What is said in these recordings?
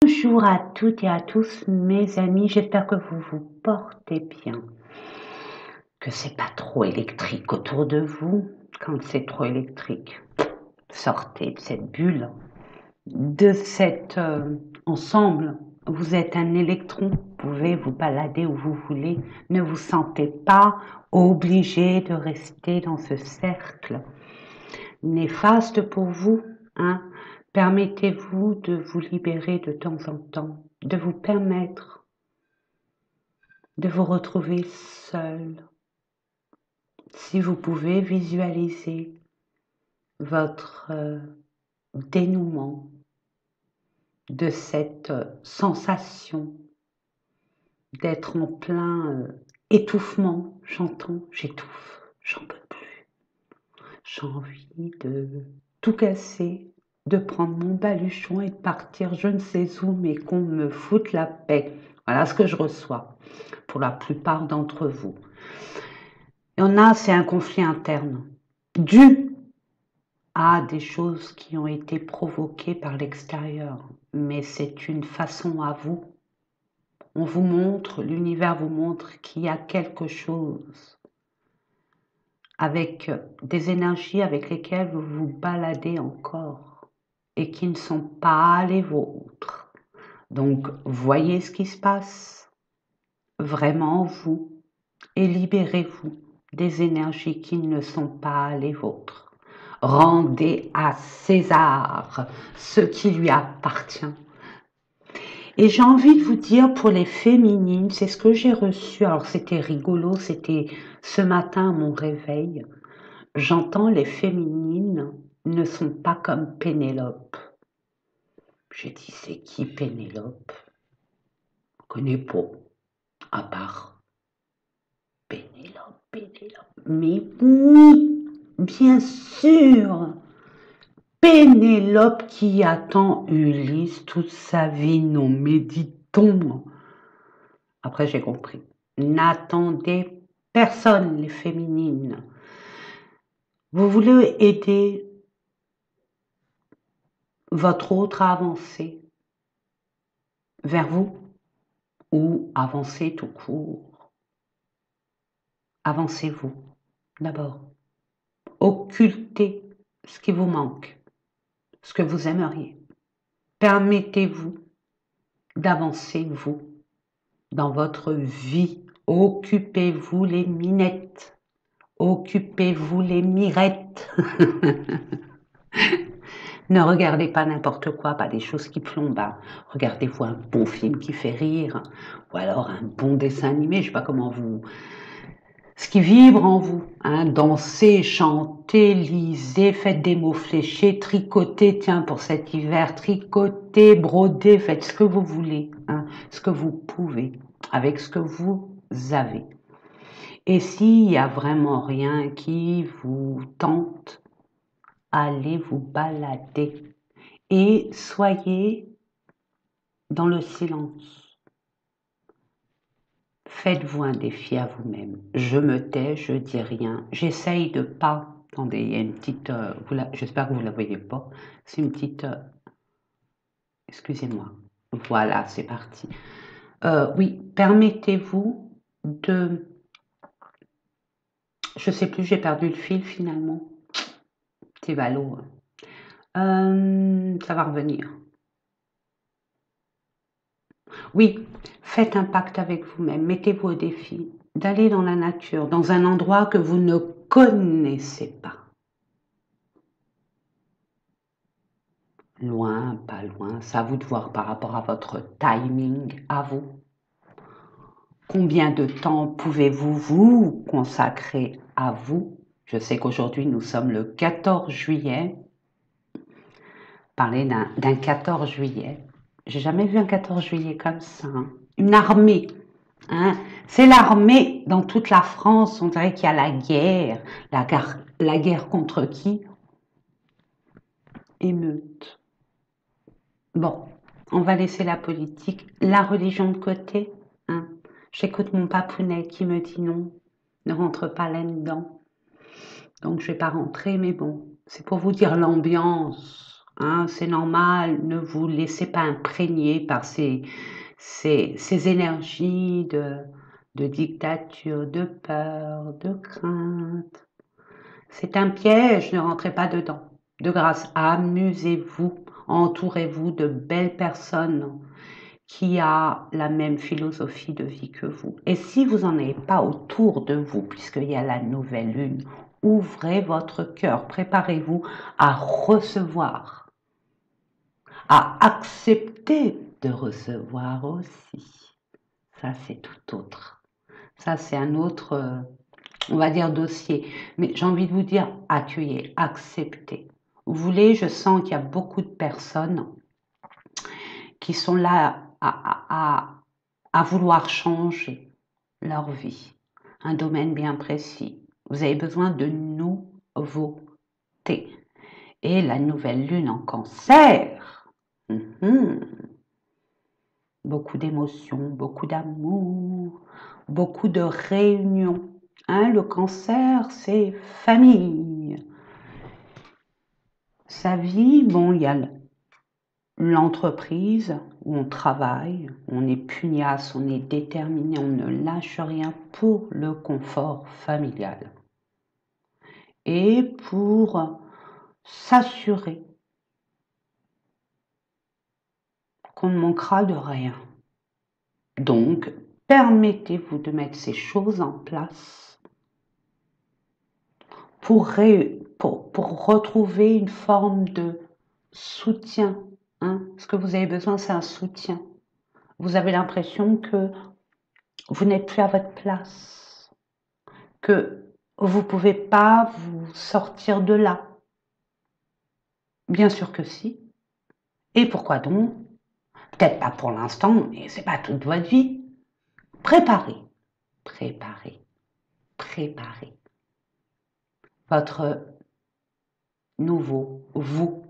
Bonjour à toutes et à tous mes amis, j'espère que vous vous portez bien, que c'est pas trop électrique autour de vous. Quand c'est trop électrique, sortez de cette bulle, de cet ensemble. Vous êtes un électron, vous pouvez vous balader où vous voulez, ne vous sentez pas obligé de rester dans ce cercle néfaste pour vous, hein. Permettez-vous de vous libérer de temps en temps, de vous permettre de vous retrouver seul. Si vous pouvez visualiser votre dénouement de cette sensation d'être en plein étouffement, j'entends, j'étouffe, j'en peux plus. J'ai envie de tout casser, de prendre mon baluchon et de partir je ne sais où, mais qu'on me foute la paix. Voilà ce que je reçois pour la plupart d'entre vous. Il y en a, c'est un conflit interne, dû à des choses qui ont été provoquées par l'extérieur, mais c'est une façon à vous. On vous montre, l'univers vous montre qu'il y a quelque chose avec des énergies avec lesquelles vous vous baladez encore et qui ne sont pas les vôtres. Donc, voyez ce qui se passe vraiment en vous et libérez-vous des énergies qui ne sont pas les vôtres. Rendez à César ce qui lui appartient. Et j'ai envie de vous dire pour les féminines, c'est ce que j'ai reçu, alors c'était rigolo, c'était ce matin à mon réveil, j'entends les féminines ne sont pas comme Pénélope. J'ai dit c'est qui Pénélope? Je ne connais pas, à part Pénélope. Mais oui, bien sûr, Pénélope qui attend Ulysse toute sa vie, nous méditons. Après j'ai compris. N'attendez personne, les féminines. Vous voulez aider votre autre à avancer vers vous ou avancer tout court. Avancez-vous d'abord. Occultez ce qui vous manque, ce que vous aimeriez. Permettez-vous d'avancer, vous, dans votre vie. Occupez-vous les minettes. Occupez-vous les mirettes. Ne regardez pas n'importe quoi, pas des choses qui plombent. Regardez-vous un bon film qui fait rire, ou alors un bon dessin animé, je ne sais pas comment vous... Ce qui vibre en vous, hein, dansez, chantez, lisez, faites des mots fléchés, tricotez, tiens, pour cet hiver, tricotez, brodez, faites ce que vous voulez, hein, ce que vous pouvez, avec ce que vous avez. Et s'il n'y a vraiment rien qui vous tente, allez vous balader et soyez dans le silence. Faites-vous un défi à vous-même. Je me tais, je dis rien. J'essaye de pas... Attendez, il y a une petite... j'espère que vous ne la voyez pas. C'est une petite... excusez-moi. Voilà, c'est parti. Oui, permettez-vous de... Je sais plus, j'ai perdu le fil finalement. C'est ballot. Ça va revenir. Oui, faites un pacte avec vous-même. Mettez-vous au défi d'aller dans la nature, dans un endroit que vous ne connaissez pas. Loin, pas loin, c'est à vous de voir par rapport à votre timing, à vous. Combien de temps pouvez-vous vous consacrer à vous? Je sais qu'aujourd'hui nous sommes le 14 juillet. Parler d'un 14 juillet. J'ai jamais vu un 14 juillet comme ça. Hein. Une armée. Hein. C'est l'armée dans toute la France. On dirait qu'il y a la guerre. La guerre contre qui? Émeute. Bon, on va laisser la politique, la religion de côté. Hein. J'écoute mon papounet qui me dit non, ne rentre pas là-dedans. Donc je vais pas rentrer, mais bon, c'est pour vous dire l'ambiance Hein, c'est normal, ne vous laissez pas imprégner par ces énergies de dictature, de peur, de crainte. C'est un piège, ne rentrez pas dedans. De grâce, amusez-vous, entourez-vous de belles personnes qui a la même philosophie de vie que vous. Et si vous n'en avez pas autour de vous, puisqu'il y a la nouvelle lune, ouvrez votre cœur, préparez-vous à recevoir, à accepter de recevoir aussi. Ça, c'est tout autre. Ça, c'est un autre, on va dire, dossier. Mais j'ai envie de vous dire, accueillez, acceptez. Vous voulez, je sens qu'il y a beaucoup de personnes qui sont là à vouloir changer leur vie, un domaine bien précis. Vous avez besoin de nouveauté. Et la nouvelle lune en cancer, beaucoup d'émotions, beaucoup d'amour, beaucoup de réunions. Hein, le cancer, c'est famille. Sa vie, bon, il y a l'entreprise où on travaille, on est pugnace, on est déterminé, on ne lâche rien pour le confort familial. Et pour s'assurer qu'on ne manquera de rien. Donc, permettez-vous de mettre ces choses en place pour retrouver une forme de soutien. Hein. Ce que vous avez besoin, c'est un soutien. Vous avez l'impression que vous n'êtes plus à votre place, que vous ne pouvez pas vous sortir de là. Bien sûr que si. Et pourquoi donc? Peut-être pas pour l'instant, mais c'est pas toute votre vie. Préparez, préparez, préparez votre nouveau vous.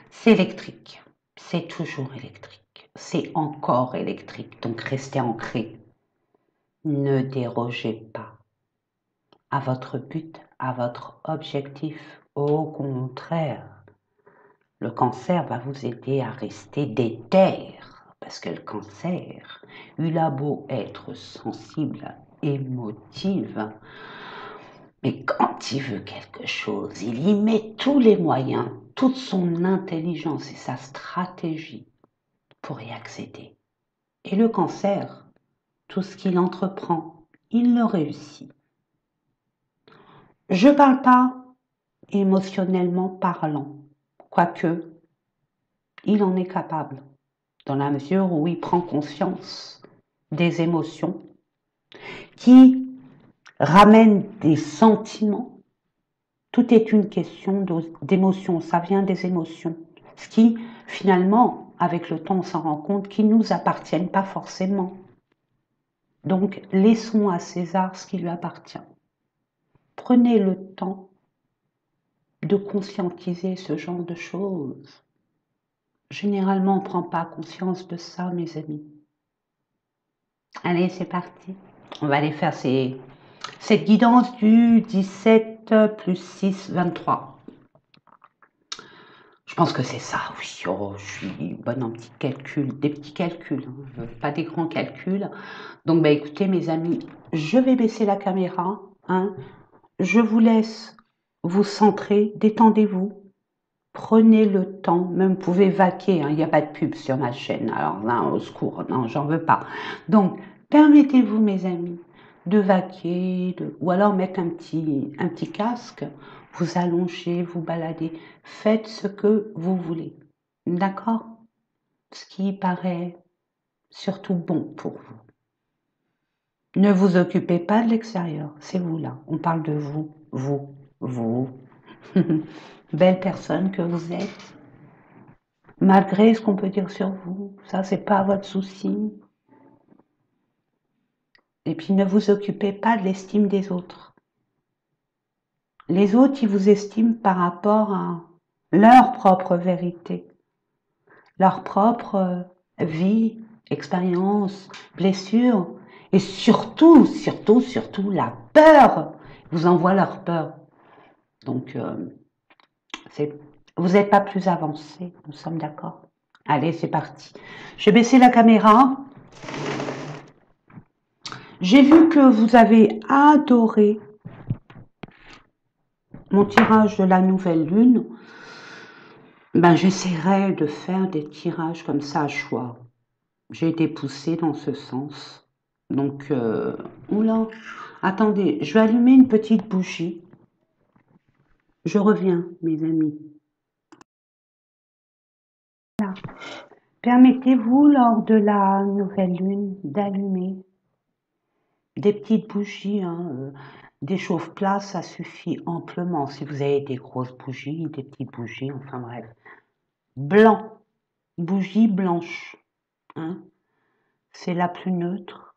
C'est électrique, c'est toujours électrique, c'est encore électrique, donc restez ancré. Ne dérogez pas à votre but, à votre objectif. Au contraire, le cancer va vous aider à rester déter, parce que le cancer, il a beau être sensible, émotive, mais quand il veut quelque chose, il y met tous les moyens, toute son intelligence et sa stratégie pour y accéder. Et le cancer, tout ce qu'il entreprend, il le réussit. Je ne parle pas émotionnellement parlant, quoique il en est capable, dans la mesure où il prend conscience des émotions qui ramènent des sentiments. Tout est une question d'émotions, ça vient des émotions. Ce qui, finalement, avec le temps, on s'en rend compte qu'ils ne nous appartiennent pas forcément. Donc, laissons à César ce qui lui appartient. Prenez le temps de conscientiser ce genre de choses. Généralement, on ne prend pas conscience de ça, mes amis. Allez, c'est parti. On va aller faire cette guidance du 17 plus 6, 23. Je pense que c'est ça, oui. Oh, je suis bonne en petits calculs, des petits calculs, hein, pas des grands calculs. Donc, bah, écoutez, mes amis, je vais baisser la caméra. Hein. Je vous laisse vous centrer, détendez-vous. Prenez le temps, même vous pouvez vaquer, hein, il n'y a pas de pub sur ma chaîne, alors là, au secours, non, j'en veux pas. Donc, permettez-vous, mes amis, de vaquer, ou alors mettre un petit casque, vous allonger, vous balader, faites ce que vous voulez, d'accord? Ce qui paraît surtout bon pour vous. Ne vous occupez pas de l'extérieur, c'est vous là, on parle de vous, vous. Belle personne que vous êtes. Malgré ce qu'on peut dire sur vous, ça c'est pas votre souci. Et puis ne vous occupez pas de l'estime des autres. Les autres, ils vous estiment par rapport à leur propre vérité, leur propre vie, expérience, blessure, et surtout la peur. Ils vous envoient leur peur. Donc Vous n'êtes pas plus avancé, nous sommes d'accord? Allez, c'est parti. Je vais baisser la caméra. J'ai vu que vous avez adoré mon tirage de la nouvelle lune. Ben, j'essaierai de faire des tirages comme ça à choix. J'ai été poussée dans ce sens. Donc, oula, attendez, je vais allumer une petite bougie. Je reviens, mes amis. Voilà. Permettez-vous, lors de la nouvelle lune, d'allumer des petites bougies, hein, des chauffe-plats, ça suffit amplement. Si vous avez des grosses bougies, des petites bougies, enfin bref. Blanc, bougie blanche, hein, c'est la plus neutre,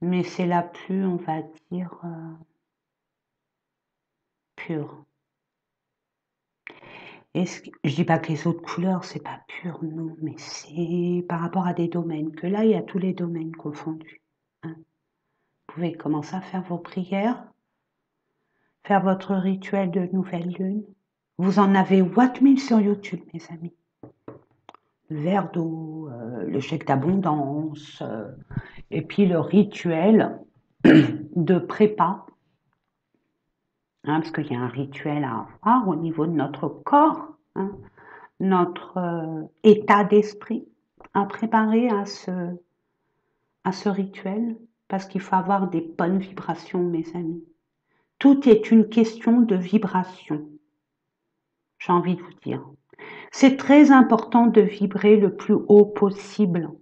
mais c'est la plus, on va dire, pure. Je dis pas que les autres couleurs, c'est pas pur, non, mais c'est par rapport à des domaines, que là, il y a tous les domaines confondus. Hein. Vous pouvez commencer à faire vos prières, faire votre rituel de nouvelle lune. Vous en avez what mille sur YouTube, mes amis. Le verre d'eau, le chèque d'abondance, et puis le rituel de prépa. Hein, parce qu'il y a un rituel à avoir au niveau de notre corps, hein, notre état d'esprit à préparer à ce rituel, parce qu'il faut avoir des bonnes vibrations, mes amis. Tout est une question de vibration, j'ai envie de vous dire. C'est très important de vibrer le plus haut possible.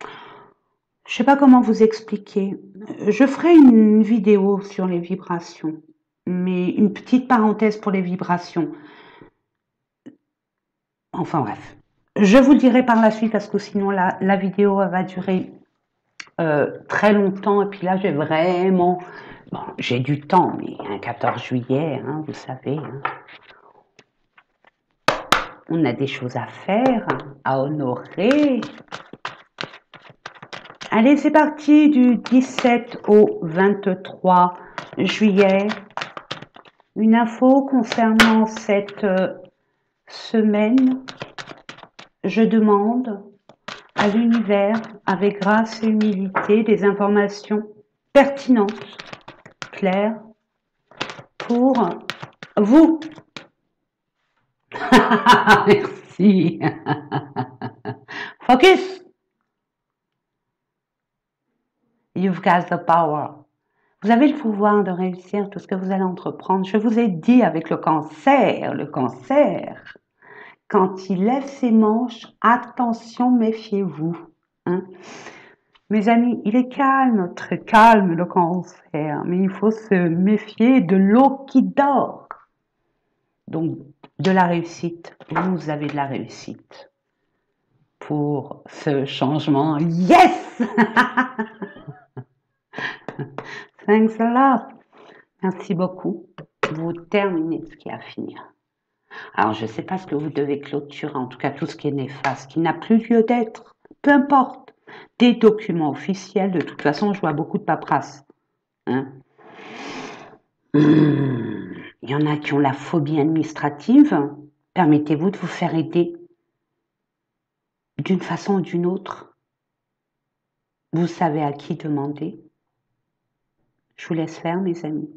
Je ne sais pas comment vous expliquer. Je ferai une vidéo sur les vibrations, mais une petite parenthèse pour les vibrations. Enfin bref, je vous le dirai par la suite parce que sinon la vidéo va durer très longtemps. Et puis là, j'ai vraiment... Bon, j'ai du temps, mais un 14 juillet, hein, vous savez, hein, on a des choses à faire, à honorer. Allez, c'est parti du 17 au 23 juillet. Une info concernant cette semaine. Je demande à l'univers, avec grâce et humilité, des informations pertinentes, claires, pour vous. Merci. Focus. You've got the power. Vous avez le pouvoir de réussir tout ce que vous allez entreprendre. Je vous ai dit avec le cancer, quand il lève ses manches, attention, méfiez-vous. Hein. Mes amis, il est calme, très calme le cancer, mais il faut se méfier de l'eau qui dort. Donc, de la réussite, vous avez de la réussite pour ce changement. Yes! Thanks a lot. Merci beaucoup. Vous terminez ce qui est à finir. Alors, je ne sais pas ce que vous devez clôturer, en tout cas tout ce qui est néfaste, qui n'a plus lieu d'être, peu importe. Des documents officiels, de toute façon, je vois beaucoup de paperasse. Hein. Il y en a qui ont la phobie administrative. Permettez-vous de vous faire aider d'une façon ou d'une autre. Vous savez à qui demander. Je vous laisse faire, mes amis.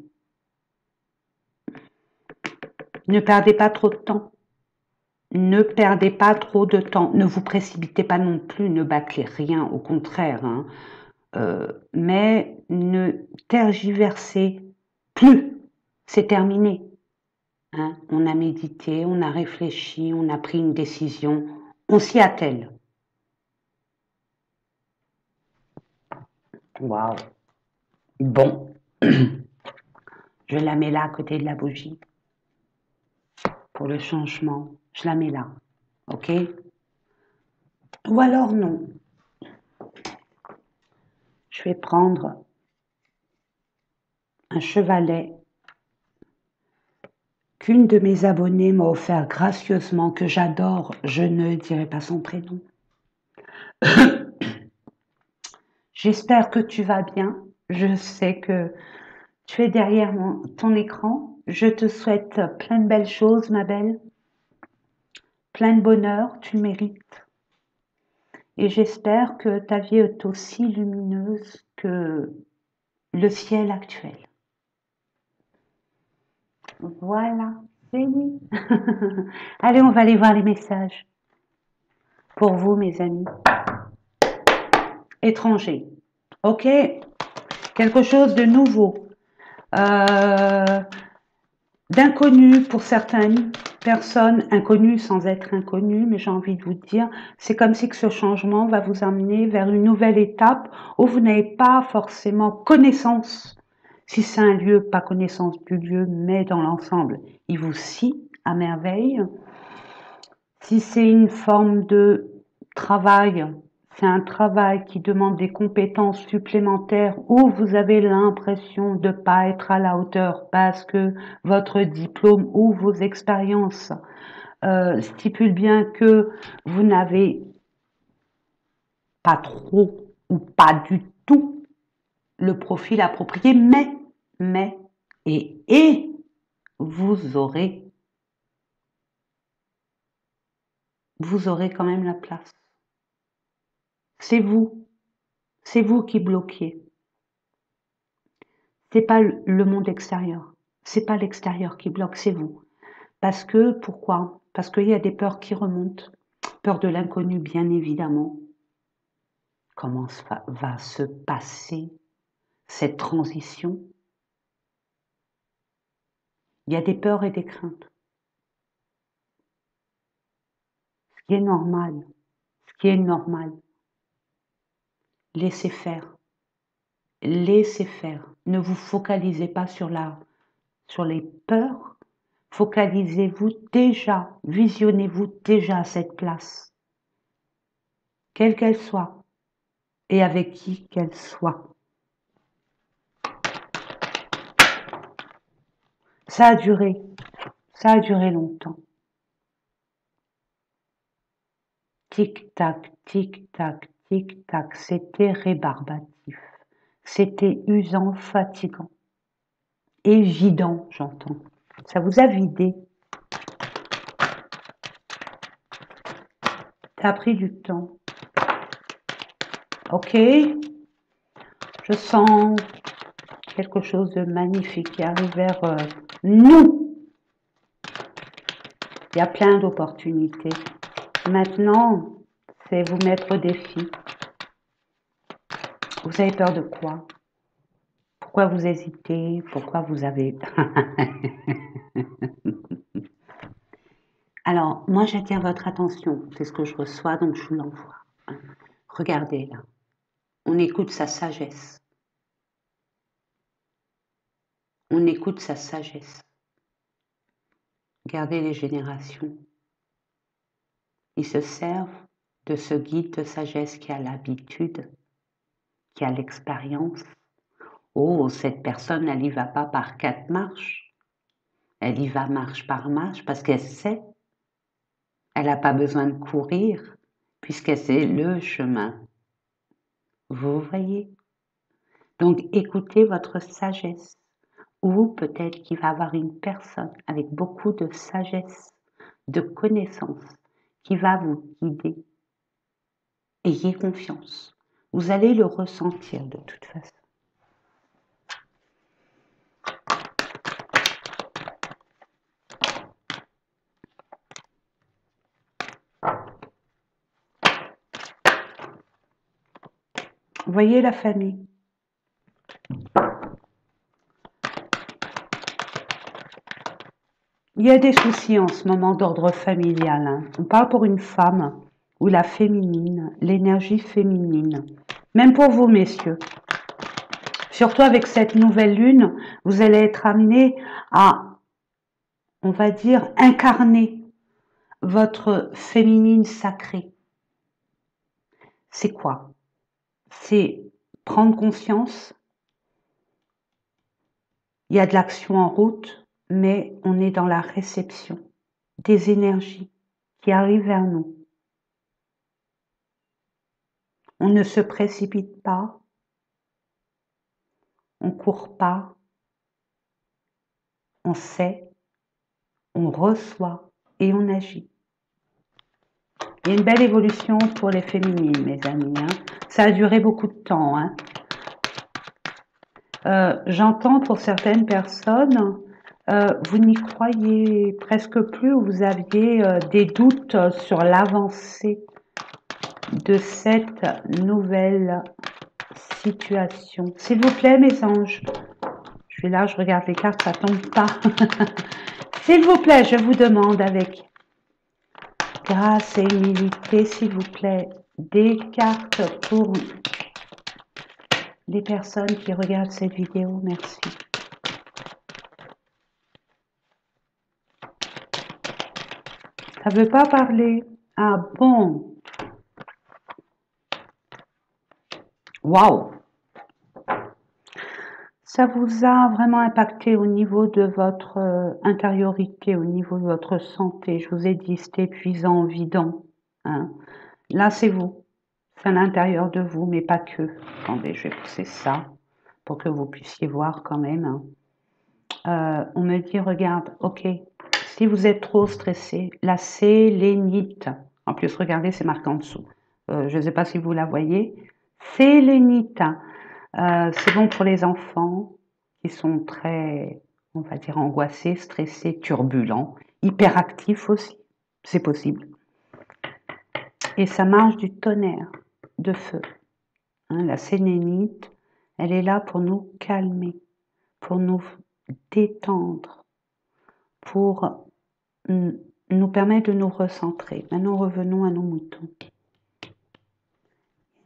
Ne perdez pas trop de temps. Ne perdez pas trop de temps. Ne vous précipitez pas non plus, ne bâclez rien, au contraire. Hein. Mais ne tergiversez plus. C'est terminé. Hein. On a médité, on a réfléchi, on a pris une décision. On s'y attelle. Waouh. Bon. Je la mets là à côté de la bougie. Pour le changement, je la mets là. Ok? Ou alors non. Je vais prendre un chevalet qu'une de mes abonnées m'a offert gracieusement, que j'adore, je ne dirai pas son prénom. J'espère que tu vas bien. Je sais que tu es derrière ton écran. Je te souhaite plein de belles choses, ma belle. Plein de bonheur, tu le mérites. Et j'espère que ta vie est aussi lumineuse que le ciel actuel. Voilà, c'est dit. Allez, on va aller voir les messages. Pour vous, mes amis. Étrangers. Ok, quelque chose de nouveau. D'inconnu pour certaines personnes, inconnues sans être inconnues, mais j'ai envie de vous dire, c'est comme si que ce changement va vous amener vers une nouvelle étape où vous n'avez pas forcément connaissance, si c'est un lieu, pas connaissance du lieu, mais dans l'ensemble, il vous scie à merveille. Si c'est une forme de travail, c'est un travail qui demande des compétences supplémentaires où vous avez l'impression de ne pas être à la hauteur parce que votre diplôme ou vos expériences stipulent bien que vous n'avez pas trop ou pas du tout le profil approprié, mais, et vous aurez quand même la place. C'est vous qui bloquez. C'est pas le monde extérieur. C'est pas l'extérieur qui bloque, c'est vous. Parce que, pourquoi? Parce qu'il y a des peurs qui remontent. Peur de l'inconnu, bien évidemment. Comment va se passer cette transition? Il y a des peurs et des craintes. Ce qui est normal. Ce qui est normal. Laissez faire. Laissez faire. Ne vous focalisez pas sur les peurs. Focalisez-vous déjà, visionnez-vous déjà à cette place. Quelle qu'elle soit. Et avec qui qu'elle soit. Ça a duré longtemps. Tic-tac, tic-tac, tic-tac, c'était rébarbatif. C'était usant, fatigant. Et vidant, j'entends. Ça vous a vidé. Ça a pris du temps. Ok. Je sens quelque chose de magnifique qui arrive vers nous. Il y a plein d'opportunités. Maintenant, c'est vous mettre au défi. Vous avez peur de quoi? Pourquoi vous hésitez? Pourquoi vous avez... Alors, moi, j'attire votre attention. C'est ce que je reçois, donc je vous l'envoie. Regardez là. On écoute sa sagesse. On écoute sa sagesse. Regardez les générations. Ils se servent de ce guide de sagesse qui a l'habitude, qui a l'expérience. Oh, cette personne, elle n'y va pas par 4 marches. Elle y va marche par marche parce qu'elle sait. Elle n'a pas besoin de courir puisqu'elle sait le chemin. Vous voyez? Donc, écoutez votre sagesse. Ou peut-être qu'il va y avoir une personne avec beaucoup de sagesse, de connaissances, qui va vous guider. Ayez confiance. Vous allez le ressentir de toute façon. Voyez la famille. Il y a des soucis en ce moment d'ordre familial. Hein. On parle pour une femme ou la féminine, l'énergie féminine. Même pour vous, messieurs. Surtout avec cette nouvelle lune, vous allez être amenés à, on va dire, incarner votre féminine sacrée. C'est quoi? C'est prendre conscience. Il y a de l'action en route, mais on est dans la réception des énergies qui arrivent vers nous. On ne se précipite pas. on ne court pas, on sait, on reçoit et on agit. Il y a une belle évolution pour les féminines, mes amis. Hein. Ça a duré beaucoup de temps. Hein. J'entends pour certaines personnes, vous n'y croyez presque plus, vous aviez des doutes sur l'avancée de cette nouvelle situation. S'il vous plaît, mes anges, je suis là, je regarde les cartes, ça tombe pas. S'il vous plaît, je vous demande avec grâce et humilité, s'il vous plaît, des cartes pour les personnes qui regardent cette vidéo. Merci. Ça veut pas parler. Ah bon. Waouh. Ça vous a vraiment impacté au niveau de votre intériorité, au niveau de votre santé. Je vous ai dit, c'est épuisant, vidant. Hein. Là, c'est vous. C'est à l'intérieur de vous, mais pas que. Attendez, je vais pousser ça pour que vous puissiez voir quand même. On me dit, regarde, ok, si vous êtes trop stressé, la sélénite. En plus, regardez, c'est marqué en dessous. Je ne sais pas si vous la voyez. Sélénite. C'est bon pour les enfants qui sont très, on va dire, angoissés, stressés, turbulents, hyperactifs aussi, c'est possible. Et ça marche du tonnerre de feu. Hein, la sélénite, elle est là pour nous calmer, pour nous détendre, pour nous permettre de nous recentrer. Maintenant, revenons à nos moutons.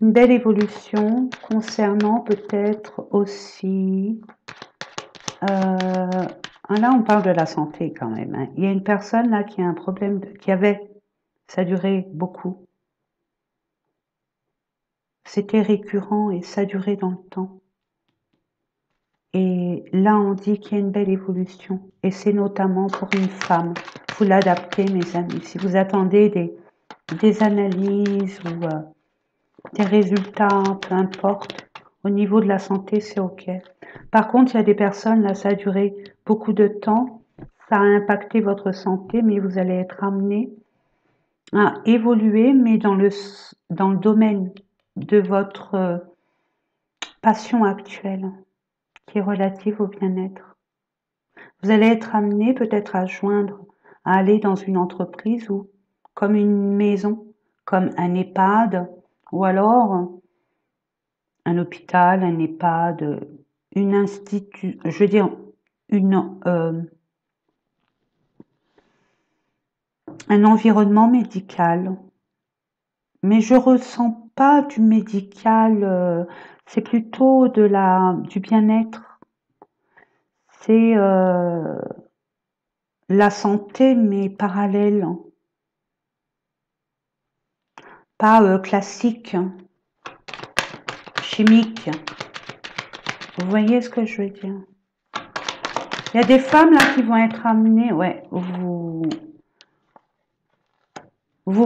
Une belle évolution concernant peut-être aussi... là, on parle de la santé quand même. Hein. Il y a une personne là qui a un problème, ça durait beaucoup. C'était récurrent et ça durait dans le temps. Et là, on dit qu'il y a une belle évolution. Et c'est notamment pour une femme. Vous l'adaptez, mes amis. Si vous attendez des analyses ou des résultats, peu importe, au niveau de la santé, c'est OK. Par contre, il y a des personnes, là, ça a duré beaucoup de temps, ça a impacté votre santé, mais vous allez être amené à évoluer, mais dans le domaine de votre passion actuelle, qui est relative au bien-être. Vous allez être amené peut-être à aller dans une entreprise ou comme une maison, comme un EHPAD, ou alors un hôpital, un EHPAD, une institut, je veux dire, un environnement médical. Mais je ressens pas du médical, c'est plutôt du bien-être. C'est la santé, mais parallèle. Pas classique, chimique. Vous voyez ce que je veux dire? Il y a des femmes là qui vont être amenées, ouais, vous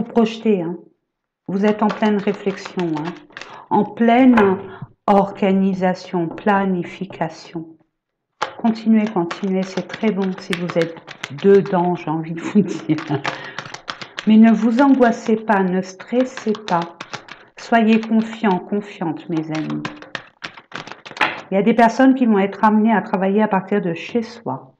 projetez, hein. Vous êtes en pleine réflexion, hein, en pleine organisation, planification. Continuez, c'est très bon si vous êtes dedans, j'ai envie de vous dire. Mais ne vous angoissez pas, ne stressez pas. Soyez confiants, confiantes, mes amis. Il y a des personnes qui vont être amenées à travailler à partir de chez soi.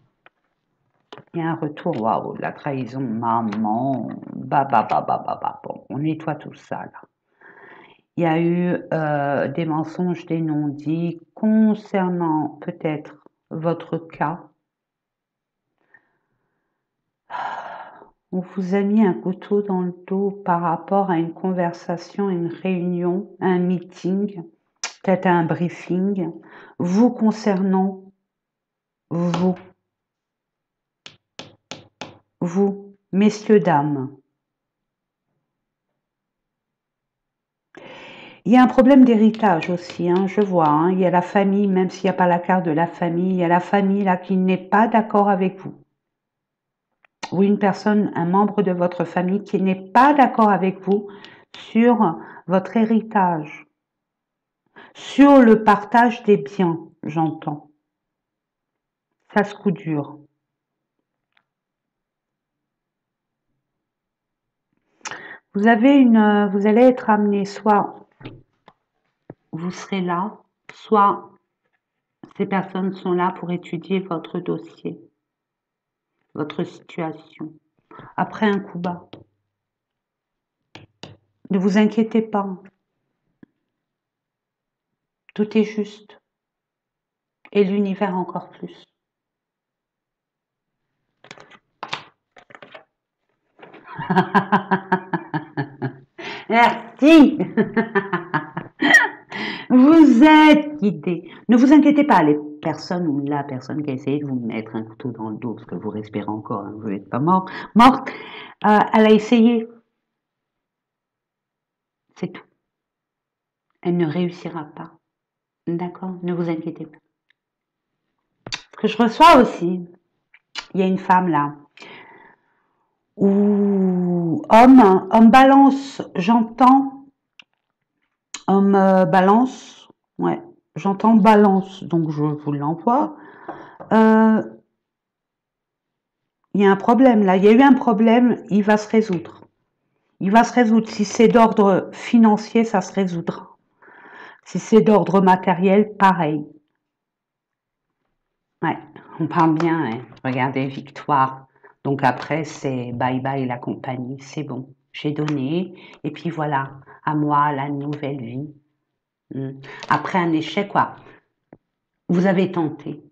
Il y a un retour, waouh, la trahison, maman, bon, on nettoie tout ça, là. Il y a eu des mensonges, des non-dits concernant peut-être votre cas. On vous a mis un couteau dans le dos par rapport à une conversation, une réunion, un meeting, peut-être un briefing, vous concernant, vous, messieurs, dames. Il y a un problème d'héritage aussi, hein, je vois, hein, il y a la famille, même s'il n'y a pas la carte de la famille, il y a la famille là qui n'est pas d'accord avec vous. Ou une personne, un membre de votre famille qui n'est pas d'accord avec vous sur votre héritage, sur le partage des biens. j'entends. Ça ce coup dur. Vous allez être amené, soit vous serez là, soit ces personnes sont là pour étudier votre dossier, votre situation, après un coup bas. Ne vous inquiétez pas, tout est juste, et l'univers encore plus. Merci. Vous êtes guidé. Ne vous inquiétez pas, les personnes ou la personne qui a essayé de vous mettre un couteau dans le dos, parce que vous respirez encore, hein, vous n'êtes pas morte, elle a essayé. C'est tout. Elle ne réussira pas. D'accord? Ne vous inquiétez pas. Ce que je reçois aussi, il y a une femme là, ou homme balance, j'entends, homme balance, ouais, j'entends balance, donc je vous l'envoie. Il y a un problème là, il y a eu un problème, il va se résoudre. Il va se résoudre. Si c'est d'ordre financier, ça se résoudra. Si c'est d'ordre matériel, pareil. Ouais, on parle bien, hein. Regardez, victoire. Donc après, c'est bye bye la compagnie, c'est bon. J'ai donné, et puis voilà, à moi la nouvelle vie. Après un échec, quoi. Vous avez tenté.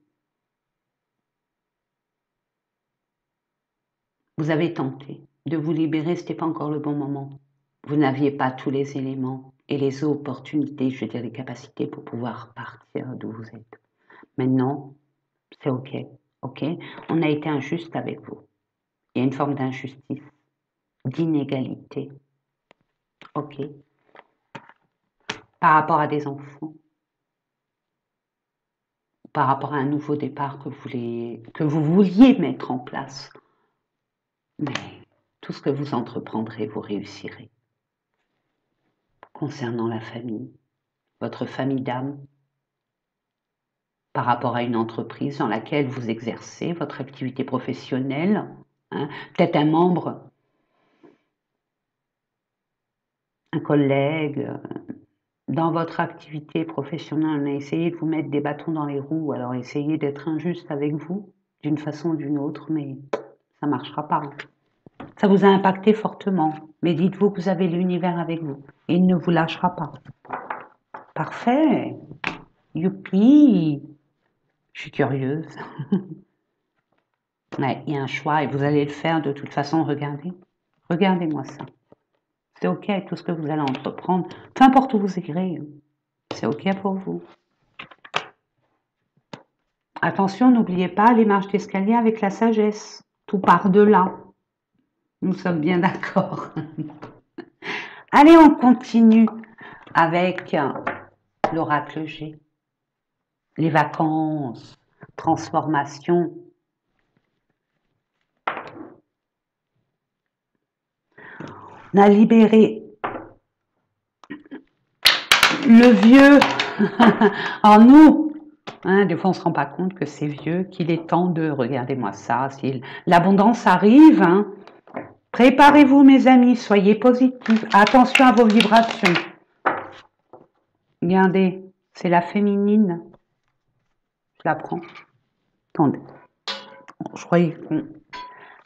Vous avez tenté. De vous libérer, c'était pas encore le bon moment. Vous n'aviez pas tous les éléments et les opportunités, je veux dire les capacités pour pouvoir partir d'où vous êtes. Maintenant, c'est OK. OK? On a été injuste avec vous. Il y a une forme d'injustice, d'inégalité. OK? Par rapport à des enfants, par rapport à un nouveau départ que vous vouliez mettre en place. Mais tout ce que vous entreprendrez, vous réussirez. Concernant la famille, votre famille d'âme, par rapport à une entreprise dans laquelle vous exercez votre activité professionnelle, hein, peut-être un membre, un collègue, dans votre activité professionnelle, on a essayé de vous mettre des bâtons dans les roues, alors essayez d'être injuste avec vous, d'une façon ou d'une autre, mais ça ne marchera pas. Ça vous a impacté fortement, mais dites-vous que vous avez l'univers avec vous, et il ne vous lâchera pas. Parfait, youpi, je suis curieuse. Ouais, il y a un choix et vous allez le faire de toute façon, regardez. Regardez-moi ça. C'est OK tout ce que vous allez entreprendre, peu importe où vous irez, c'est OK pour vous. Attention, n'oubliez pas les marches d'escalier avec la sagesse. Tout part de là. Nous sommes bien d'accord. Allez, on continue avec l'oracle G. Les vacances, transformation. On a libéré le vieux en nous. Hein, des fois, on ne se rend pas compte que c'est vieux, qu'il est temps de, regardez-moi ça, si l'abondance arrive, hein, préparez-vous mes amis, soyez positifs, attention à vos vibrations. Regardez, c'est la féminine, je la prends. Attendez, je croyais qu'on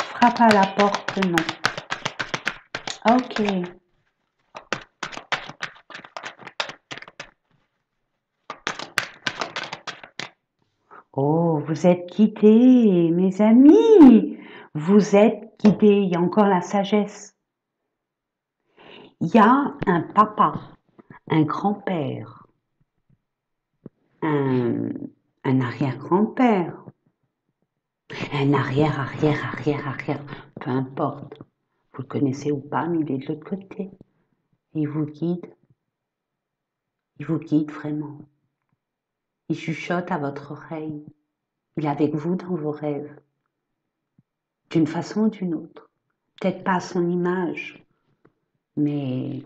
frappe à la porte, non. Ok. Oh, vous êtes guidés, mes amis. Vous êtes guidés. Il y a encore la sagesse. Il y a un papa, un grand-père, un arrière-grand-père, un arrière, peu importe. Vous le connaissez ou pas, mais il est de l'autre côté. Il vous guide. Il vous guide vraiment. Il chuchote à votre oreille. Il est avec vous dans vos rêves. D'une façon ou d'une autre. Peut-être pas à son image, mais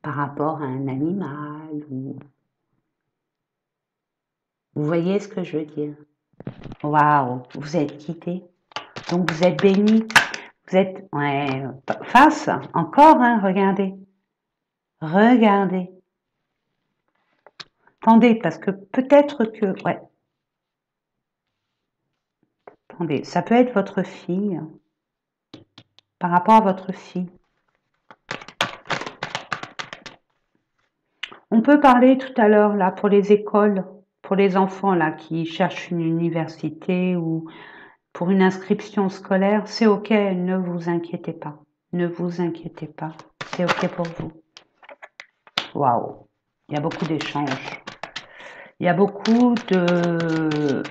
par rapport à un animal ou Vous voyez ce que je veux dire? Waouh, vous êtes quitté. Donc vous êtes béni. Vous êtes, ouais, face, encore, hein, regardez. Regardez. Attendez, parce que peut-être que, ouais, attendez, ça peut être votre fille, par rapport à votre fille. On peut parler tout à l'heure, là, pour les écoles, pour les enfants, là, qui cherchent une université ou pour une inscription scolaire, c'est OK, ne vous inquiétez pas. Ne vous inquiétez pas, c'est OK pour vous. Waouh, il y a beaucoup d'échanges. Il y a beaucoup de...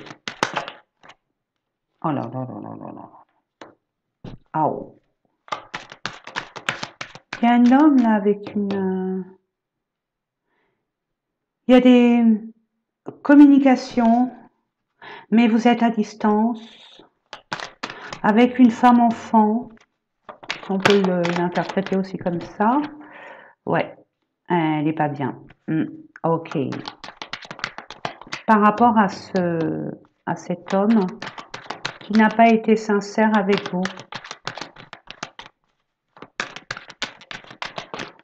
Oh là là là là là là. Ah oh. Il y a un homme là avec une... Il y a des communications, mais vous êtes à distance, avec une femme-enfant, si on peut l'interpréter aussi comme ça. Ouais, elle n'est pas bien. Ok. Par rapport à cet homme qui n'a pas été sincère avec vous,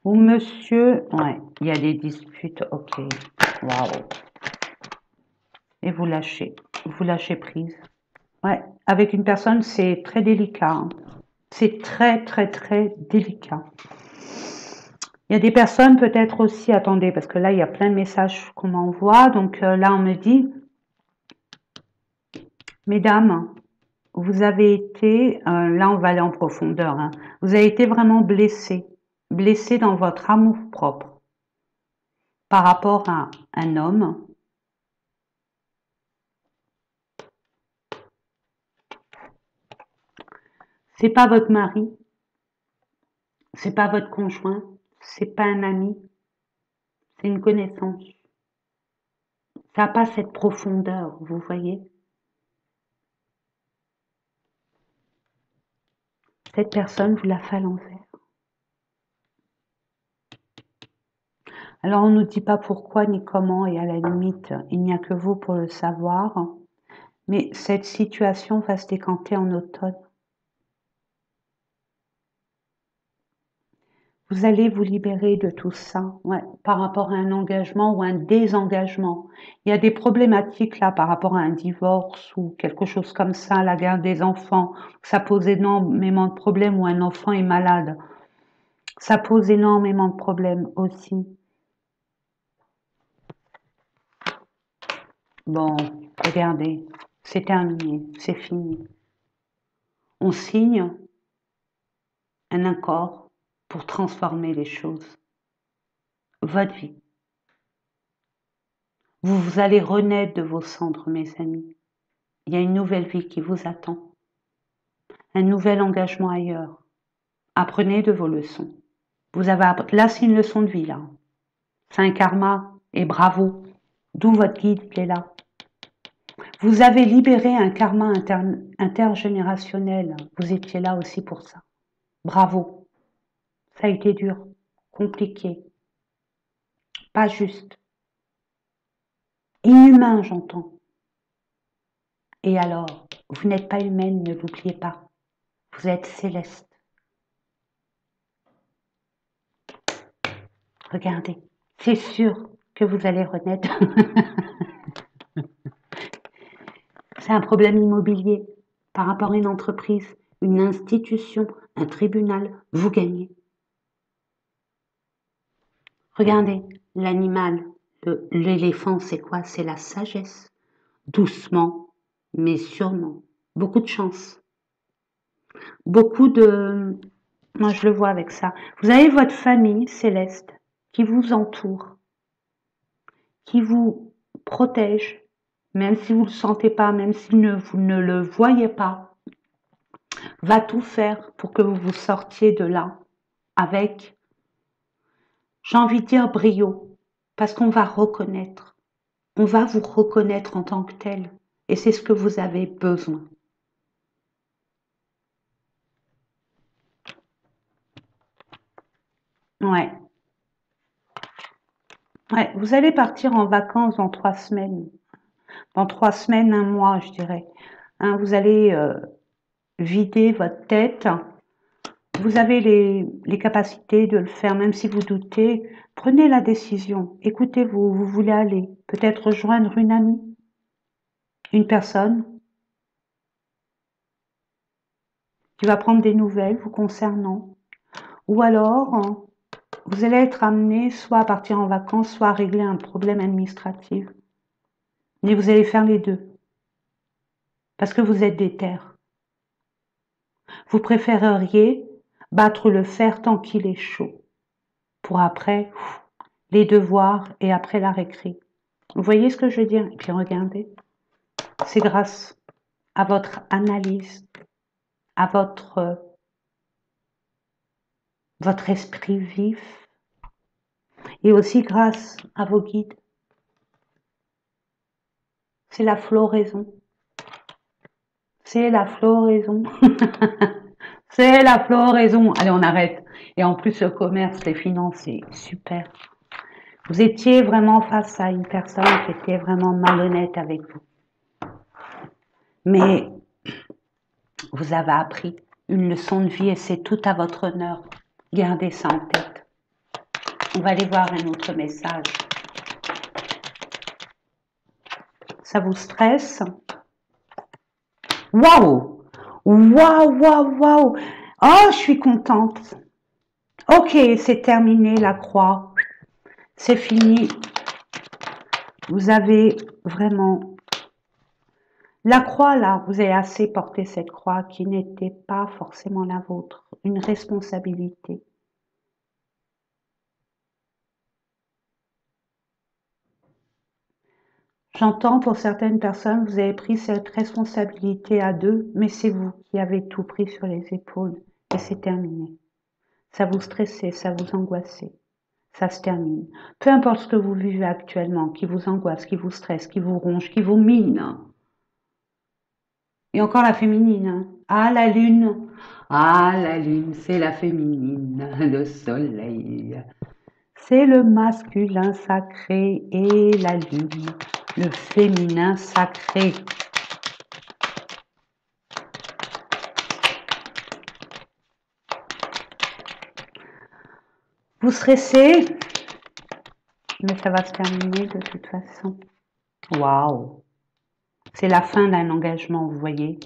ou monsieur, ouais, il y a des disputes, ok, waouh. Et vous lâchez prise. Ouais, avec une personne, c'est très délicat, hein. C'est très, très, très délicat. Il y a des personnes peut-être aussi, attendez, parce que là, il y a plein de messages qu'on m'envoie. Donc là, on me dit, mesdames, vous avez été, là, on va aller en profondeur, hein, vous avez été vraiment blessé dans votre amour-propre par rapport à un homme. C'est pas votre mari, c'est pas votre conjoint, c'est pas un ami, c'est une connaissance. Ça n'a pas cette profondeur, vous voyez. Cette personne, vous la fait à l'envers. Alors on ne nous dit pas pourquoi ni comment, et à la limite, il n'y a que vous pour le savoir. Mais cette situation va se décanter en automne. Vous allez vous libérer de tout ça, ouais, par rapport à un engagement ou un désengagement. Il y a des problématiques là par rapport à un divorce ou quelque chose comme ça, la garde des enfants. Ça pose énormément de problèmes ou un enfant est malade. Ça pose énormément de problèmes aussi. Bon, regardez, c'est terminé, c'est fini. On signe un accord pour transformer les choses. Votre vie. Vous allez renaître de vos cendres, mes amis. Il y a une nouvelle vie qui vous attend. Un nouvel engagement ailleurs. Apprenez de vos leçons. Vous avez là, c'est une leçon de vie, là. C'est un karma, et bravo. D'où votre guide qui est là. Vous avez libéré un karma intergénérationnel. Vous étiez là aussi pour ça. Bravo. Ça a été dur, compliqué, pas juste. Inhumain, j'entends. Et alors, vous n'êtes pas humaine, ne l'oubliez pas. Vous êtes céleste. Regardez, c'est sûr que vous allez renaître. C'est un problème immobilier par rapport à une entreprise, une institution, un tribunal. Vous gagnez. Regardez, l'animal, l'éléphant, c'est quoi? C'est la sagesse. Doucement, mais sûrement. Beaucoup de chance. Beaucoup de... Moi, je le vois avec ça. Vous avez votre famille céleste qui vous entoure, qui vous protège, même si vous ne le sentez pas, même si vous ne le voyez pas, va tout faire pour que vous vous sortiez de là avec, j'ai envie de dire, brio, parce qu'on va reconnaître, on va vous reconnaître en tant que tel, et c'est ce que vous avez besoin. Ouais. Ouais, vous allez partir en vacances dans 3 semaines. dans 3 semaines, un mois, je dirais. Hein, vous allez vider votre tête. Vous avez les capacités de le faire, même si vous doutez. Prenez la décision. Écoutez-vous, où vous voulez aller. Peut-être rejoindre une amie, une personne qui va prendre des nouvelles vous concernant. Ou alors, vous allez être amené soit à partir en vacances, soit à régler un problème administratif. Mais vous allez faire les deux. Parce que vous êtes déter. Vous préféreriez battre le fer tant qu'il est chaud. Pour après, les devoirs et après la récré. Vous voyez ce que je veux dire? Et puis regardez, c'est grâce à votre analyse, à votre esprit vif et aussi grâce à vos guides. C'est la floraison. C'est la floraison. C'est la floraison. Allez, on arrête. Et en plus, le commerce, les finances, c'est super. Vous étiez vraiment face à une personne qui était vraiment malhonnête avec vous. Mais vous avez appris une leçon de vie et c'est tout à votre honneur. Gardez ça en tête. On va aller voir un autre message. Ça vous stresse? Waouh! Waouh, waouh, waouh! Oh, je suis contente. Ok, c'est terminé la croix. C'est fini. Vous avez vraiment... La croix, là, vous avez assez porté cette croix qui n'était pas forcément la vôtre. Une responsabilité. J'entends pour certaines personnes, vous avez pris cette responsabilité à deux, mais c'est vous qui avez tout pris sur les épaules et c'est terminé. Ça vous stressait, ça vous angoissait. Ça se termine. Peu importe ce que vous vivez actuellement, qui vous angoisse, qui vous stresse, qui vous ronge, qui vous mine. Et encore la féminine. Hein. Ah, la lune. Ah, la lune, c'est la féminine, le soleil. C'est le masculin sacré et la lune, le féminin sacré. Vous stressez, mais ça va se terminer de toute façon. Waouh! C'est la fin d'un engagement, vous voyez?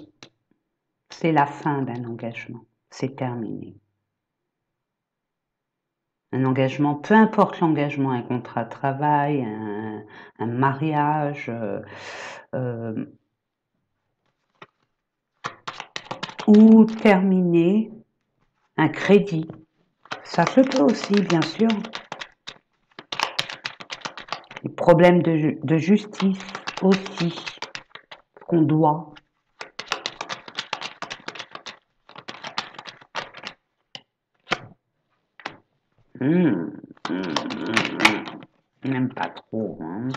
C'est la fin d'un engagement. C'est terminé. Un engagement, peu importe l'engagement, un contrat de travail, un mariage, ou terminer un crédit. Ça se peut aussi, bien sûr. Les problèmes de justice aussi, qu'on doit. Même pas trop. Hein.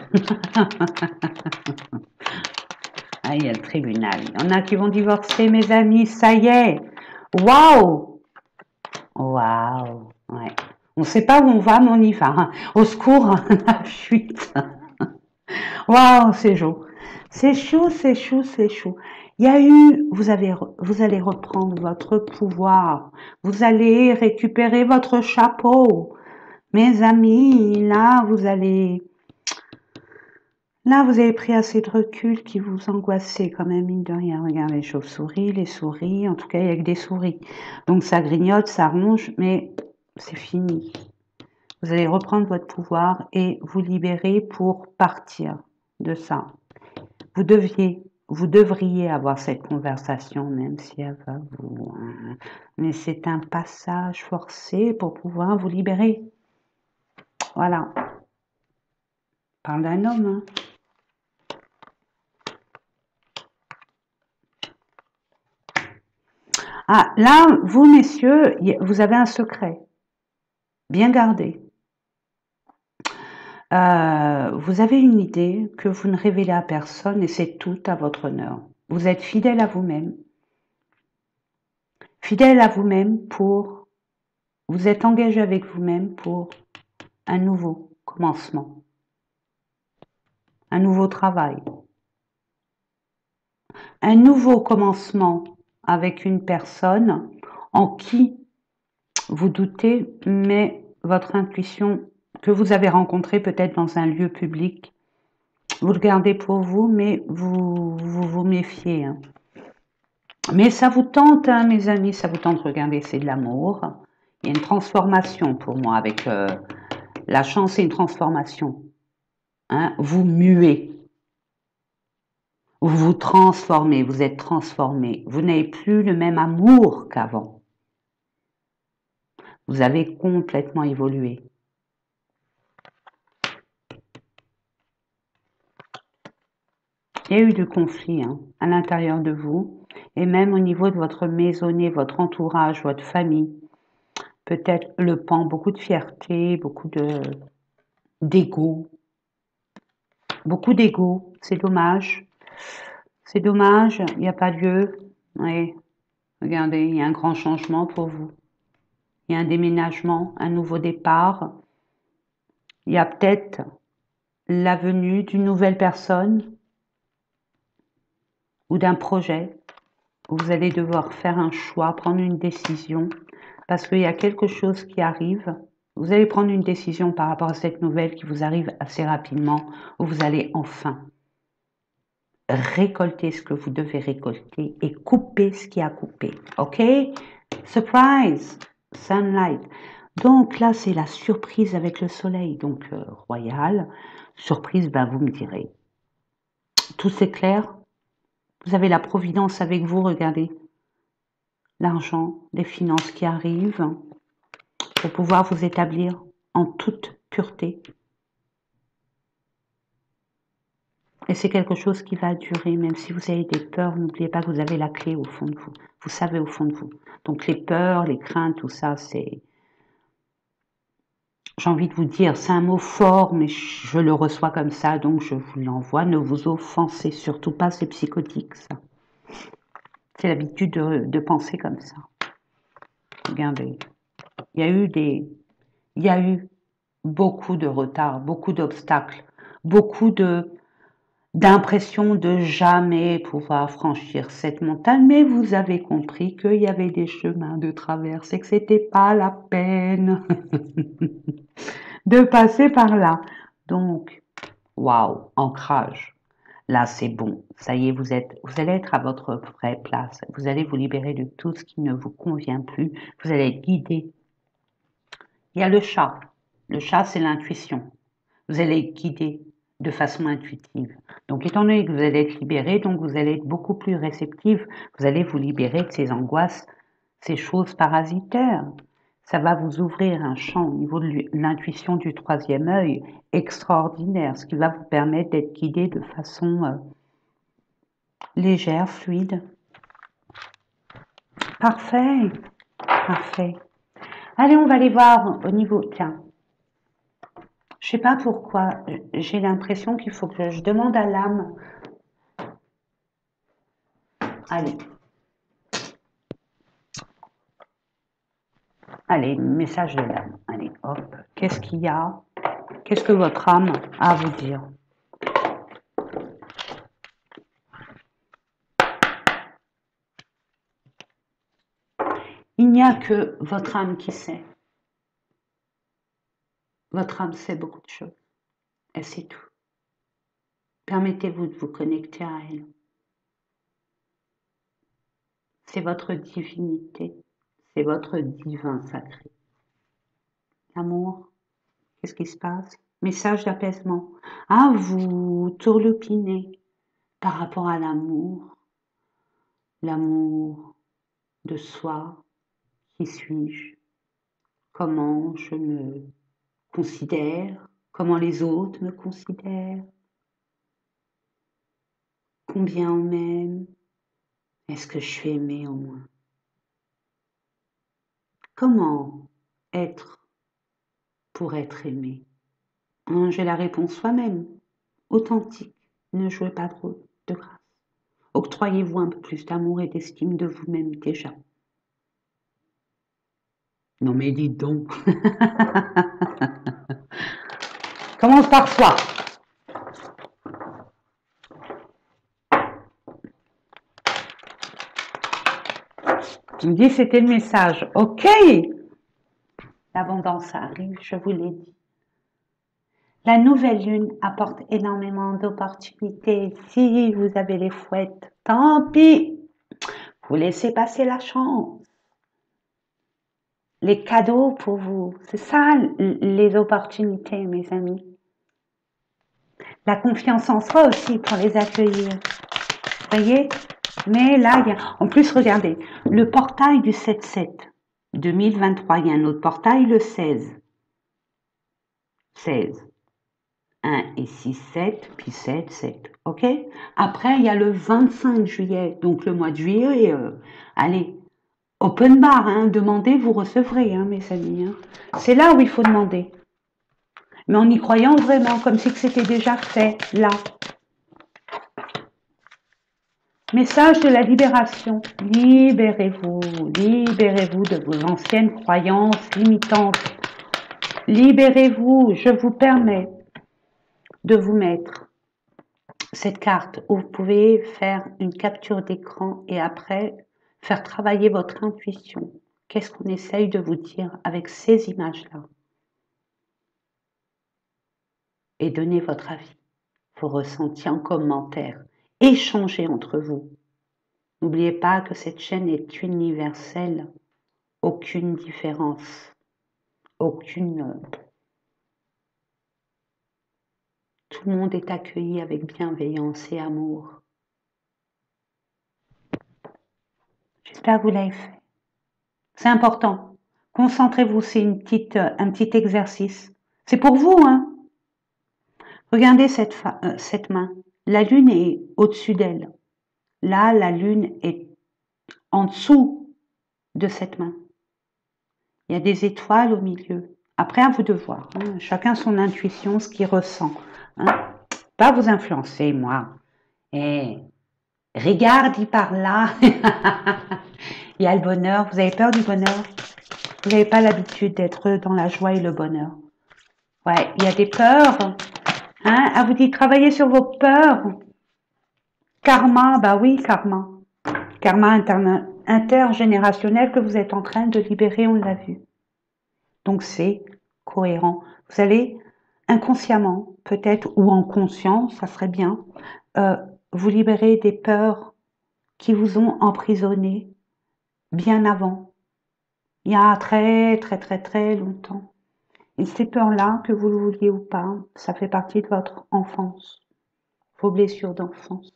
Ah, il y a le tribunal. Il y en a qui vont divorcer, mes amis, ça y est. Waouh! Waouh! Ouais. On ne sait pas où on va, mais on y va. Hein. Au secours, la fuite. Waouh, c'est chaud. C'est chaud, c'est chaud, c'est chaud. Il y a eu, vous allez reprendre votre pouvoir. Vous allez récupérer votre chapeau. Mes amis, là, vous avez pris assez de recul qui vous angoissait quand même, mine de rien. Regardez les chauves-souris, les souris, en tout cas, il n'y a que des souris. Donc, ça grignote, ça ronge, mais c'est fini. Vous allez reprendre votre pouvoir et vous libérer pour partir de ça. Vous devriez avoir cette conversation, même si elle va vous... Mais c'est un passage forcé pour pouvoir vous libérer. Voilà. Parle d'un homme, hein. Ah, là, vous, messieurs, vous avez un secret. Bien gardé. Vous avez une idée que vous ne révélez à personne et c'est tout à votre honneur. Vous êtes fidèle à vous-même. Fidèle à vous-même pour... Vous êtes engagé avec vous-même pour un nouveau commencement. Un nouveau travail. un nouveau commencement avec une personne en qui vous doutez, mais votre intuition que vous avez rencontrée peut-être dans un lieu public, vous le gardez pour vous, mais vous méfiez. Hein. Mais ça vous tente, hein, mes amis, ça vous tente. Regardez, c'est de l'amour. Il y a une transformation pour moi avec la chance et une transformation. Hein. Vous muez. Vous vous transformez, vous êtes transformé. Vous n'avez plus le même amour qu'avant. Vous avez complètement évolué. Il y a eu du conflit hein, à l'intérieur de vous et même au niveau de votre maisonnée, votre entourage, votre famille. Peut-être le pan, beaucoup de fierté, beaucoup d'ego. Beaucoup d'ego, c'est dommage. C'est dommage, il n'y a pas lieu. Oui, regardez, il y a un grand changement pour vous. Il y a un déménagement, un nouveau départ. Il y a peut-être la venue d'une nouvelle personne ou d'un projet où vous allez devoir faire un choix, prendre une décision, parce qu'il y a quelque chose qui arrive. Vous allez prendre une décision par rapport à cette nouvelle qui vous arrive assez rapidement, où vous allez enfin récolter ce que vous devez récolter et couper ce qui a coupé. OK? Surprise! Sunlight. Donc là, c'est la surprise avec le soleil, donc royal. Surprise, ben, vous me direz. Tout s'éclaire. Vous avez la providence avec vous, regardez. L'argent, les finances qui arrivent pour pouvoir vous établir en toute pureté. Et c'est quelque chose qui va durer, même si vous avez des peurs, n'oubliez pas que vous avez la clé au fond de vous. Vous savez au fond de vous. Donc les peurs, les craintes, tout ça, c'est... J'ai envie de vous dire, c'est un mot fort, mais je le reçois comme ça, donc je vous l'envoie. Ne vous offensez surtout pas, c'est psychotique, ça. C'est l'habitude de penser comme ça. Regardez, il y a eu beaucoup de retard, beaucoup d'obstacles, beaucoup d'impression de jamais pouvoir franchir cette montagne, mais vous avez compris qu'il y avait des chemins de traverse et que c'était pas la peine de passer par là. Donc, waouh, ancrage. Là, c'est bon. Ça y est, vous allez être à votre vraie place. Vous allez vous libérer de tout ce qui ne vous convient plus. Vous allez être guidé. Il y a le chat. Le chat, c'est l'intuition. Vous allez être guidé de façon intuitive. Donc, étant donné que vous allez être libéré, donc vous allez être beaucoup plus réceptif. Vous allez vous libérer de ces angoisses, ces choses parasitaires. Ça va vous ouvrir un champ au niveau de l'intuition du troisième œil extraordinaire, ce qui va vous permettre d'être guidé de façon légère, fluide. Parfait, parfait. Allez, on va aller voir au niveau, tiens, je sais pas pourquoi, j'ai l'impression qu'il faut que je demande à l'âme. Allez. Allez, message de l'âme. Allez, hop. Qu'est-ce qu'il y a? Qu'est-ce que votre âme a à vous dire? Il n'y a que votre âme qui sait. Votre âme sait beaucoup de choses. Elle sait tout. Permettez-vous de vous connecter à elle. C'est votre divinité. C'est votre divin sacré. L'amour, qu'est-ce qui se passe? Message d'apaisement. Ah, vous tourlupinez par rapport à l'amour. L'amour de soi. Qui suis-je? Comment je me considère? Comment les autres me considèrent? Combien on m'aime? Est-ce que je suis aimée au moins? Comment être pour être aimé? J'ai la réponse soi-même, authentique. Ne jouez pas trop de grâce. Octroyez-vous un peu plus d'amour et d'estime de vous-même déjà. Non mais dites donc. Commence par soi. Tu me dis c'était le message. Ok. L'abondance arrive, je vous l'ai dit. La nouvelle lune apporte énormément d'opportunités. Si vous avez les fouettes, tant pis. Vous laissez passer la chance. Les cadeaux pour vous. C'est ça les opportunités, mes amis. La confiance en soi aussi pour les accueillir. Vous voyez? Mais là, en plus, regardez, le portail du 7-7, 2023, il y a un autre portail, le 16. 16. 1 et 6, 7, puis 7, 7. OK? Après, il y a le 25 juillet, donc le mois de juillet, allez, open bar, hein, demandez, vous recevrez, hein, mes amis. Hein. C'est là où il faut demander. Mais en y croyant vraiment, comme si c'était déjà fait, là. Message de la libération. Libérez-vous, libérez-vous de vos anciennes croyances limitantes. Libérez-vous, je vous permets de vous mettre cette carte où vous pouvez faire une capture d'écran et après faire travailler votre intuition. Qu'est-ce qu'on essaye de vous dire avec ces images-là? Et donnez votre avis, vos ressentis en commentaire. Échangez entre vous. N'oubliez pas que cette chaîne est universelle. Aucune différence. Aucune... Tout le monde est accueilli avec bienveillance et amour. J'espère que vous l'avez fait. C'est important. Concentrez-vous, c'est un petit exercice. C'est pour vous, hein. Regardez cette main. La lune est au-dessus d'elle. Là, la lune est en dessous de cette main. Il y a des étoiles au milieu. Après, à vous de voir. Hein. Chacun son intuition, ce qu'il ressent. Hein. Pas vous influencer, moi. Eh, regarde, il par là. Il y a le bonheur. Vous avez peur du bonheur? Vous n'avez pas l'habitude d'être dans la joie et le bonheur. Ouais, il y a des peurs. Hein? Ah, vous dites travailler sur vos peurs. Karma, bah oui, karma. Karma intergénérationnel que vous êtes en train de libérer, on l'a vu. Donc c'est cohérent. Vous allez inconsciemment, peut-être, ou en conscience, ça serait bien, vous libérer des peurs qui vous ont emprisonné bien avant, il y a très très très très longtemps. Et ces peurs-là, que vous le vouliez ou pas, ça fait partie de votre enfance, vos blessures d'enfance.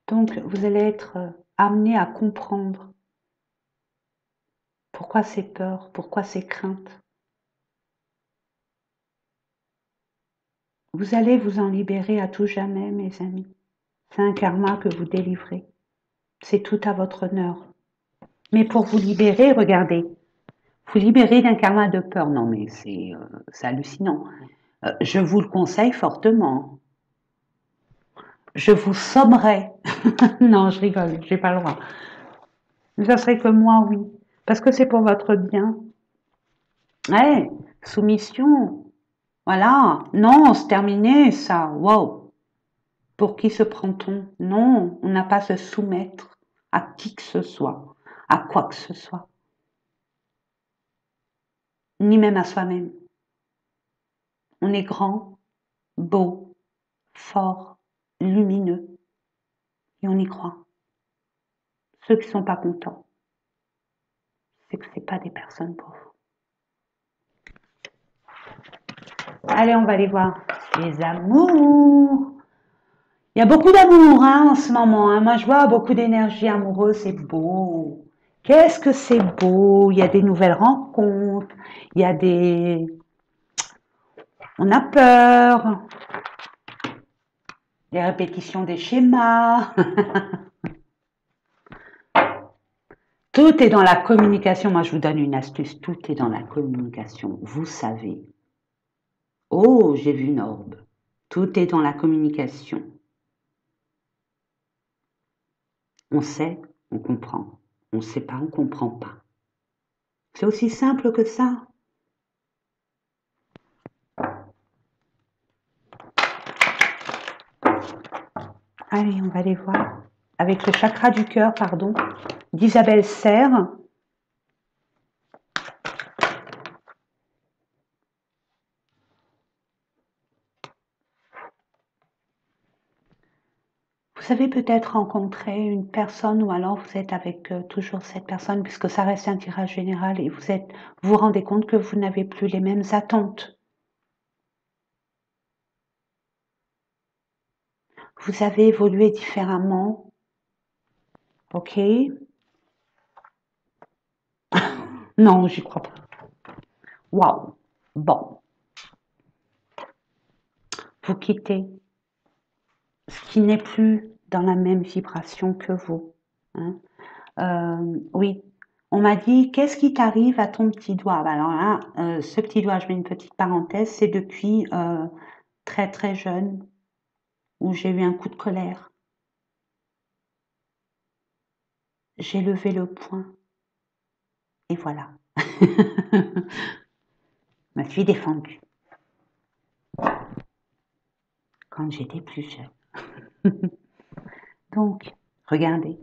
Donc, vous allez être amené à comprendre pourquoi ces peurs, pourquoi ces craintes. Vous allez vous en libérer à tout jamais, mes amis. C'est un karma que vous délivrez. C'est tout à votre honneur. Mais pour vous libérer, regardez, vous libérer d'un karma de peur. Non, mais c'est hallucinant. Je vous le conseille fortement. Je vous sommerai. Non, je rigole, j'ai pas le droit. Mais ça serait que moi, oui. Parce que c'est pour votre bien. Ouais, soumission. Voilà. Non, c'est terminé, ça. Wow. Pour qui se prend-on? Non, on n'a pas à se soumettre à qui que ce soit, à quoi que ce soit. Ni même à soi-même. On est grand, beau, fort, lumineux. Et on y croit. Ceux qui ne sont pas contents, c'est que ce n'est pas des personnes pour vous. Allez, on va aller voir les amours. Il y a beaucoup d'amour hein, en ce moment. Hein. Moi, je vois beaucoup d'énergie amoureuse. C'est beau. Qu'est-ce que c'est beau. Il y a des nouvelles rencontres. Il y a des... On a peur. Les répétitions des schémas. Tout est dans la communication. Moi, je vous donne une astuce. Tout est dans la communication. Vous savez. Oh, j'ai vu une orbe. Tout est dans la communication. On sait, on comprend. On ne sait pas, on ne comprend pas. C'est aussi simple que ça. Allez, on va aller voir avec le chakra du cœur, pardon, d'Isabelle Serre. Vous avez peut-être rencontré une personne ou alors vous êtes avec toujours cette personne puisque ça reste un tirage général et vous vous rendez compte que vous n'avez plus les mêmes attentes. Vous avez évolué différemment. Ok? Non, j'y crois pas. Waouh! Bon, vous quittez ce qui n'est plus dans la même vibration que vous. Hein. Oui, on m'a dit, qu'est-ce qui t'arrive à ton petit doigt? Ben alors là, ce petit doigt, je mets une petite parenthèse, c'est depuis très très jeune où j'ai eu un coup de colère. J'ai levé le poing et voilà. Je me suis défendue quand j'étais plus jeune. Donc, regardez,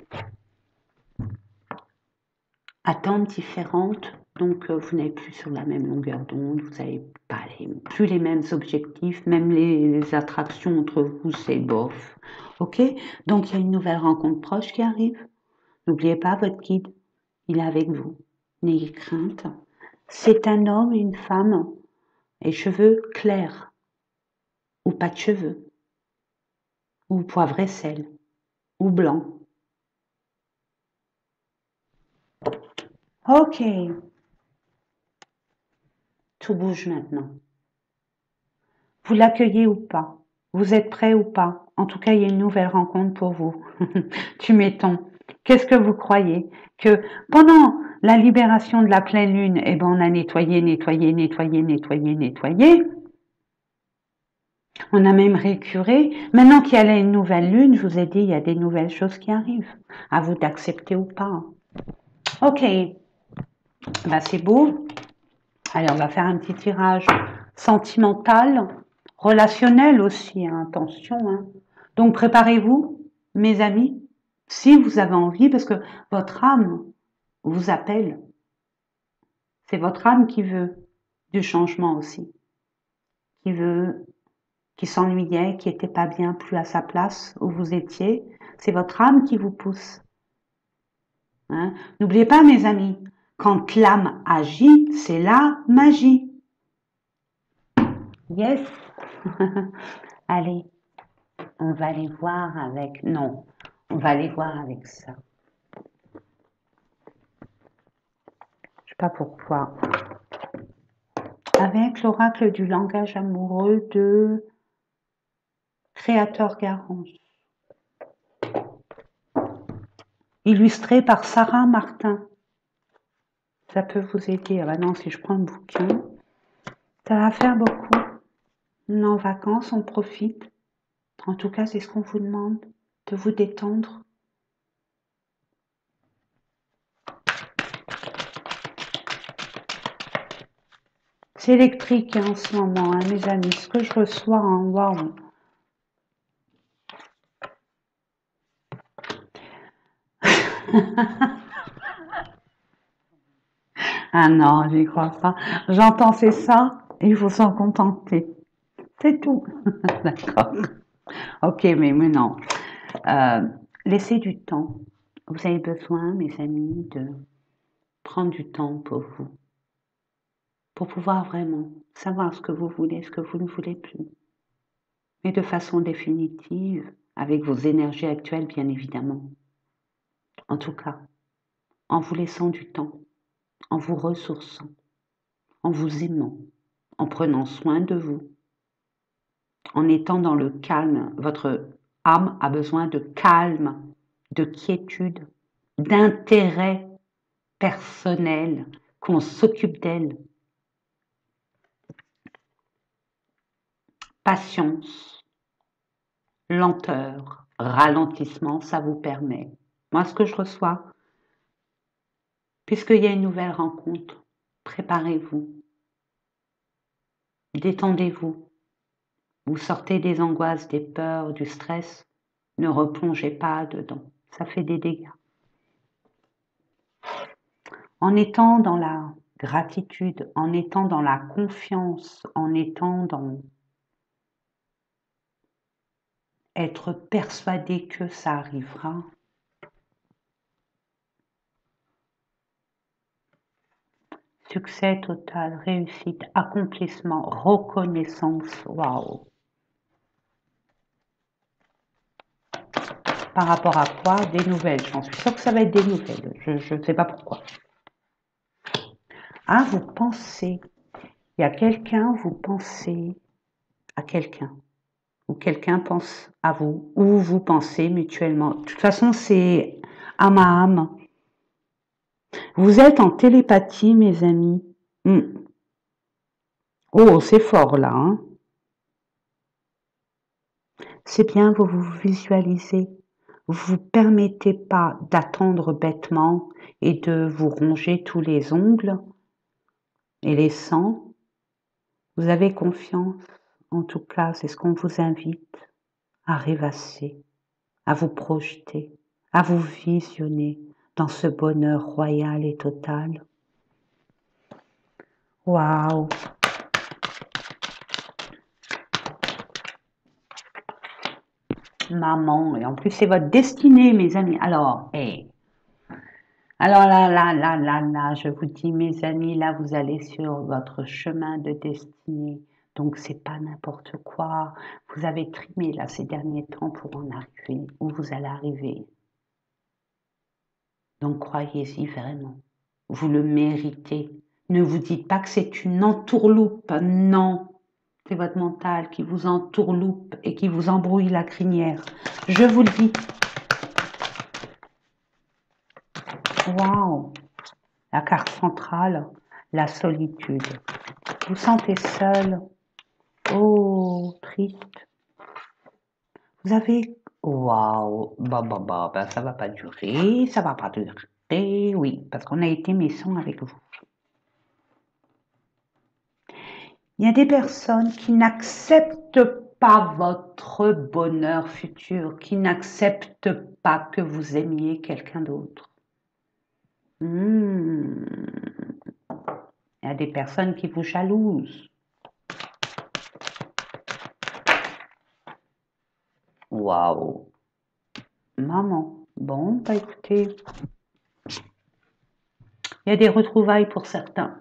attentes différentes, donc vous n'êtes plus sur la même longueur d'onde, vous n'avez pas plus les mêmes objectifs, même les attractions entre vous, c'est bof. Ok? Donc il y a une nouvelle rencontre proche qui arrive. N'oubliez pas votre guide, il est avec vous. N'ayez crainte. C'est un homme et une femme, et cheveux clairs, ou pas de cheveux, ou poivre et sel, ou blanc. Ok, tout bouge maintenant. Vous l'accueillez ou pas? Vous êtes prêt ou pas? En tout cas, il y a une nouvelle rencontre pour vous. Tu m'étonnes. Qu'est-ce que vous croyez? Que pendant la libération de la pleine lune, eh ben, on a nettoyé, nettoyé, nettoyé, nettoyé, nettoyé. On a même récuré. Maintenant qu'il y a une nouvelle lune, je vous ai dit, il y a des nouvelles choses qui arrivent. À vous d'accepter ou pas. Ok, bah, c'est beau. Allez, on va faire un petit tirage sentimental, relationnel aussi, hein, attention. Hein. Donc préparez-vous, mes amis, si vous avez envie, parce que votre âme vous appelle. C'est votre âme qui veut du changement aussi, qui veut, qui s'ennuyait, qui n'était pas bien, plus à sa place où vous étiez. C'est votre âme qui vous pousse. Hein. N'oubliez pas, mes amis, quand l'âme agit, c'est la magie. Yes. Allez, on va aller voir avec... Non, on va aller voir avec ça. Je sais pas pourquoi. Avec l'oracle du langage amoureux de Créateur Garance. Illustré par Sarah Martin. Ça peut vous aider. Ah bah non, si je prends le bouquin, ça va faire beaucoup. On est en vacances, on profite. En tout cas, c'est ce qu'on vous demande, de vous détendre. C'est électrique hein, en ce moment, hein, mes amis. Ce que je reçois, hein, waouh. Ah non, j'y crois pas. J'entends c'est ça, il faut s'en contenter. C'est tout. D'accord. Ok, mais non. Euh, laissez du temps. Vous avez besoin, mes amis, de prendre du temps pour vous. Pour pouvoir vraiment savoir ce que vous voulez, ce que vous ne voulez plus. Et de façon définitive, avec vos énergies actuelles, bien évidemment. En tout cas, en vous laissant du temps, en vous ressourçant, en vous aimant, en prenant soin de vous, en étant dans le calme. Votre âme a besoin de calme, de quiétude, d'intérêt personnel, qu'on s'occupe d'elle. Patience, lenteur, ralentissement, ça vous permet. Moi, ce que je reçois, puisqu'il y a une nouvelle rencontre, préparez-vous, détendez-vous, vous sortez des angoisses, des peurs, du stress, ne replongez pas dedans. ça fait des dégâts. En étant dans la gratitude, en étant dans la confiance, en étant dans être persuadé que ça arrivera, succès total, réussite, accomplissement, reconnaissance, waouh. Par rapport à quoi? Des nouvelles. J'en suis sûre que ça va être des nouvelles. Je ne sais pas pourquoi. Ah, vous pensez. Il y a quelqu'un, vous pensez à quelqu'un. Ou quelqu'un pense à vous. Ou vous pensez mutuellement. De toute façon, c'est âme à âme. Vous êtes en télépathie, mes amis. Oh, c'est fort là. Hein. C'est bien, vous vous visualisez. Vous vous permettez pas d'attendre bêtement et de vous ronger tous les ongles et les sangs. Vous avez confiance. En tout cas, c'est ce qu'on vous invite à rêvasser, à vous projeter, à vous visionner dans ce bonheur royal et total. Waouh! Maman, et en plus c'est votre destinée, mes amis. Alors, alors là, je vous dis, mes amis, là, vous allez sur votre chemin de destinée. Donc, c'est pas n'importe quoi. Vous avez trimé, là, ces derniers temps pour en arriver où vous allez arriver. Donc, croyez-y vraiment. Vous le méritez. Ne vous dites pas que c'est une entourloupe. Non. C'est votre mental qui vous entourloupe et qui vous embrouille la crinière. Je vous le dis. Waouh! La carte centrale, la solitude. Vous sentez seul. Oh, triste. Vous avez... Waouh, bah, ça va pas durer, ça va pas durer, oui, parce qu'on a été méchants avec vous. Il y a des personnes qui n'acceptent pas votre bonheur futur, qui n'acceptent pas que vous aimiez quelqu'un d'autre. Il y a des personnes qui vous jalousent. Waouh. Maman. Bon, bah écoutez, il y a des retrouvailles pour certains.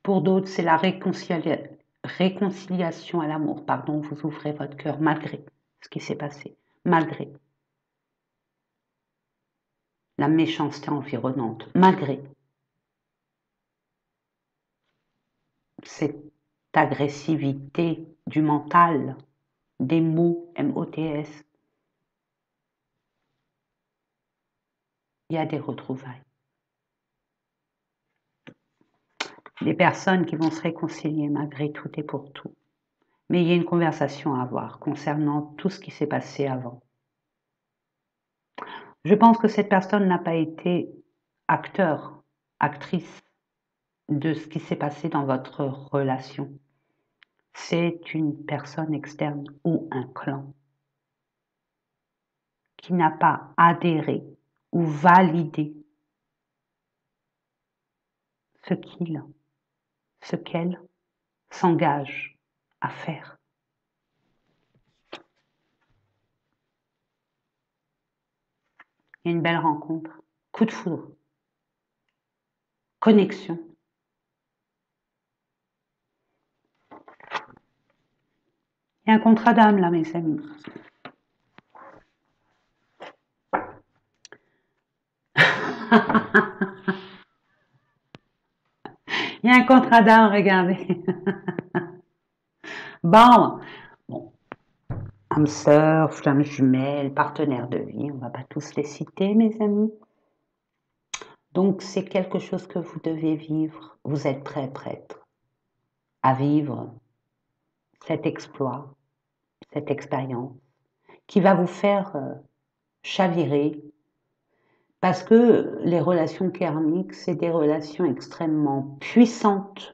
Pour d'autres, c'est la réconciliation à l'amour. Pardon, vous ouvrez votre cœur malgré ce qui s'est passé. Malgré la méchanceté environnante. Malgré cette agressivité du mental, des mots MOTS. Il y a des retrouvailles. Des personnes qui vont se réconcilier malgré tout et pour tout. Mais il y a une conversation à avoir concernant tout ce qui s'est passé avant. Je pense que cette personne n'a pas été acteur, actrice de ce qui s'est passé dans votre relation. C'est une personne externe ou un clan qui n'a pas adhéré ou validé ce qu'il, ce qu'elle s'engage à faire. Il y a une belle rencontre, coup de foudre, connexion. Il y a un contrat d'âme là, mes amis. Il y a un contrat d'âme, regardez. Bon, âme sœur, flamme jumelle, partenaire de vie, on ne va pas tous les citer, mes amis. Donc, c'est quelque chose que vous devez vivre. Vous êtes prête à vivre cet exploit, cette expérience qui va vous faire chavirer. Parce que les relations karmiques, c'est des relations extrêmement puissantes,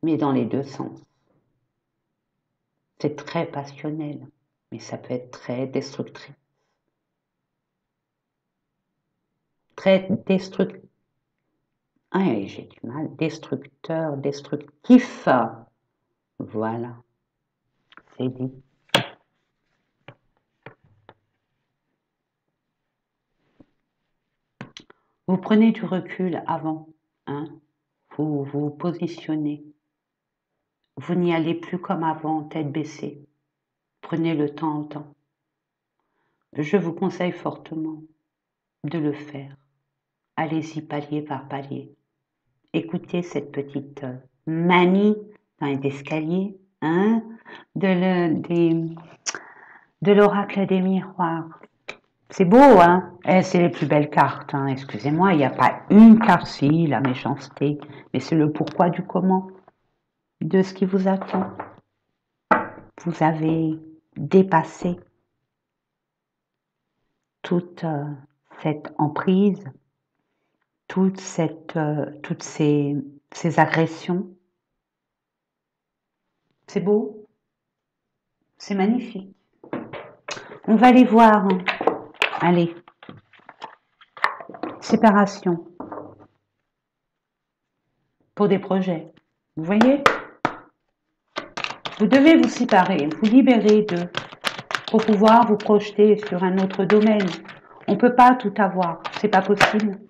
mais dans les deux sens. C'est très passionnel, mais ça peut être très destructrice. très destructeur. Ah, j'ai du mal. Destructeur, destructif. Voilà, c'est dit. Vous prenez du recul avant, hein? Vous vous positionnez. Vous n'y allez plus comme avant, tête baissée. Prenez le temps en temps. Je vous conseille fortement de le faire. Allez-y palier par palier. Écoutez cette petite mamie dans les escaliers, hein, de l'oracle des miroirs. C'est beau, hein? C'est les plus belles cartes, hein. Excusez-moi, il n'y a pas une carte, si, la méchanceté, mais c'est le pourquoi du comment de ce qui vous attend. Vous avez dépassé toute cette emprise, toutes ces agressions. C'est beau, c'est magnifique. On va les voir. Hein. Allez. Séparation. Pour des projets. Vous voyez? Vous devez vous séparer, vous libérer d'eux pour pouvoir vous projeter sur un autre domaine. On ne peut pas tout avoir, c'est pas possible.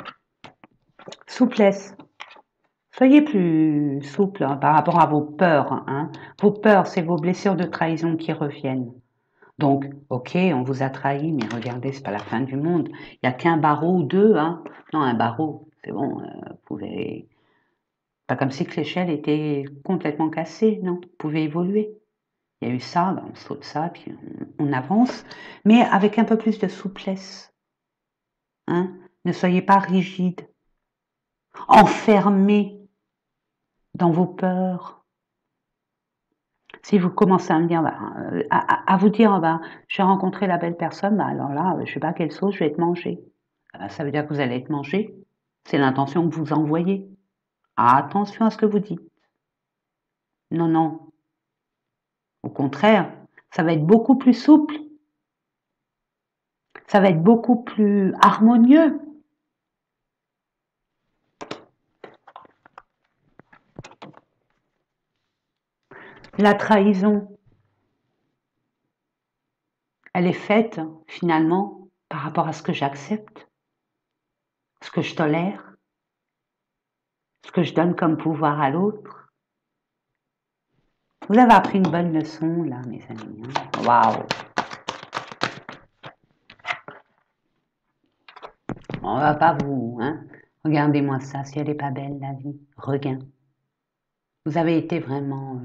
Souplesse. Soyez plus souple hein, par rapport à vos peurs. Hein. Vos peurs, c'est vos blessures de trahison qui reviennent. Donc, ok, on vous a trahi, mais regardez, c'est pas la fin du monde. Il n'y a qu'un barreau ou deux. Hein. Non, un barreau, c'est bon, vous pouvez... Pas comme si que l'échelle était complètement cassée, non, vous pouvez évoluer. Il y a eu ça, ben on saute ça, puis on avance, mais avec un peu plus de souplesse. Hein. Ne soyez pas rigide, enfermé dans vos peurs. Si vous commencez à me dire, à vous dire, je vais rencontrer la belle personne, alors là, je sais pas quelle sauce je vais être mangée. Ça veut dire que vous allez être mangé. C'est l'intention que vous envoyez. Attention à ce que vous dites. Non, non. Au contraire, ça va être beaucoup plus souple. Ça va être beaucoup plus harmonieux. La trahison, elle est faite finalement par rapport à ce que j'accepte, ce que je tolère, ce que je donne comme pouvoir à l'autre. Vous avez appris une bonne leçon là, mes amis. Waouh! On va pas vous, hein? Regardez-moi ça, si elle n'est pas belle la vie, regain. Vous avez été vraiment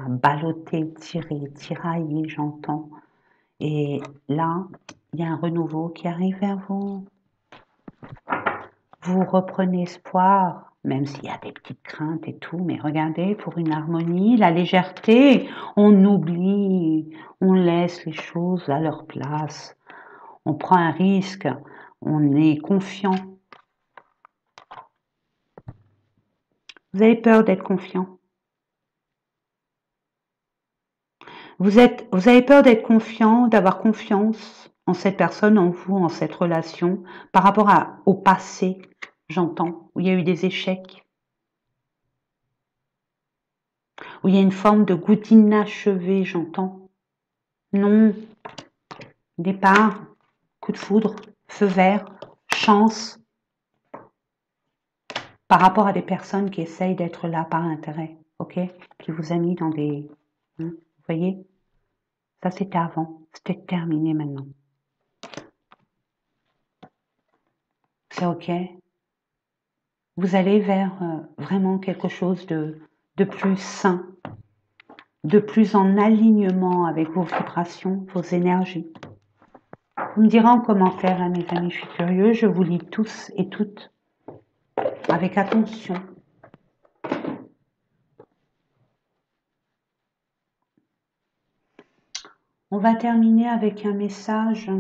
ballotté, tiré, tiraillé, j'entends. Et là, il y a un renouveau qui arrive vers vous. Vous reprenez espoir, même s'il y a des petites craintes et tout, mais regardez, pour une harmonie, la légèreté, on oublie, on laisse les choses à leur place, on prend un risque, on est confiant. Vous avez peur d'être confiant. Vous avez peur d'être confiant, d'avoir confiance en cette personne, en vous, en cette relation, par rapport au passé, j'entends, où il y a eu des échecs, où il y a une forme de goût inachevé, j'entends. Non, départ, coup de foudre, feu vert, chance, par rapport à des personnes qui essayent d'être là par intérêt, ok, qui vous a mis dans des... vous voyez, ça c'était avant, c'était terminé maintenant. C'est ok. Vous allez vers vraiment quelque chose de plus sain, de plus en alignement avec vos vibrations, vos énergies. Vous me direz en commentaire, hein, mes amis, je suis curieux, je vous lis tous et toutes avec attention. On va terminer avec un message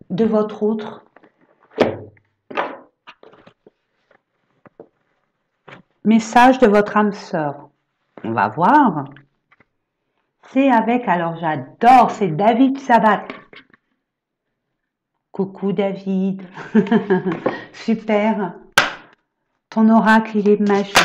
de votre autre. Message de votre âme sœur. On va voir. C'est avec, alors j'adore, c'est David Sabat. Coucou David. Super. Ton oracle, il est magique.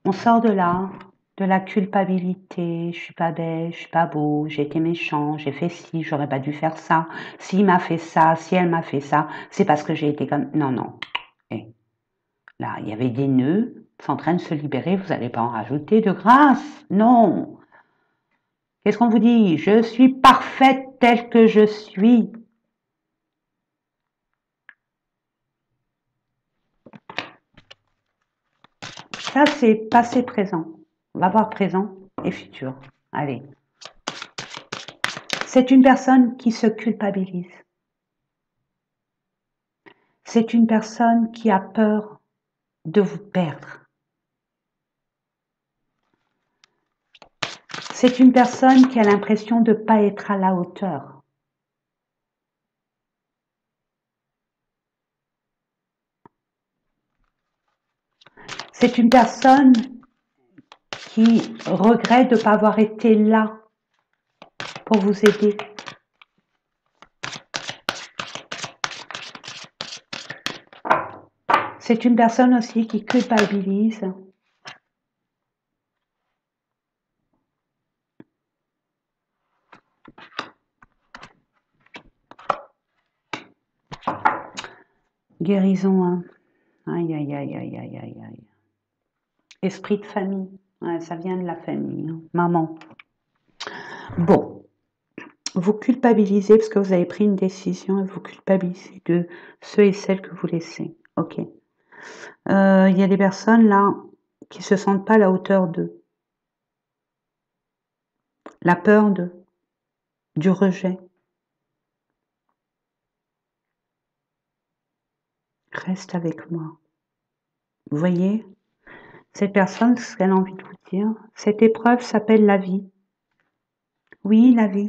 On sort de là, de la culpabilité. Je suis pas belle, je suis pas beau, j'ai été méchant, j'ai fait ci, j'aurais pas dû faire ça. S'il m'a fait ça, si elle m'a fait ça, c'est parce que j'ai été comme... Non, non. Et là, il y avait des nœuds, c'est en train de se libérer, vous n'allez pas en rajouter de grâce. Non. Qu'est-ce qu'on vous dit? Je suis parfaite telle que je suis. Ça, c'est passé présent. On va voir présent et futur. Allez. C'est une personne qui se culpabilise. C'est une personne qui a peur de vous perdre. C'est une personne qui a l'impression de ne pas être à la hauteur. C'est une personne qui regrette de ne pas avoir été là pour vous aider. C'est une personne aussi qui culpabilise. Guérison, hein. Aïe, aïe, aïe, aïe, aïe, aïe, aïe. Esprit de famille, ouais, ça vient de la famille, hein. Maman. Bon, vous culpabilisez parce que vous avez pris une décision et vous culpabilisez de ceux et celles que vous laissez. Ok. Il y a des personnes là qui se sentent pas à la hauteur d'eux. La peur du rejet. Reste avec moi. Vous voyez, cette personne, ce qu'elle a envie de vous dire, cette épreuve s'appelle la vie. Oui, la vie.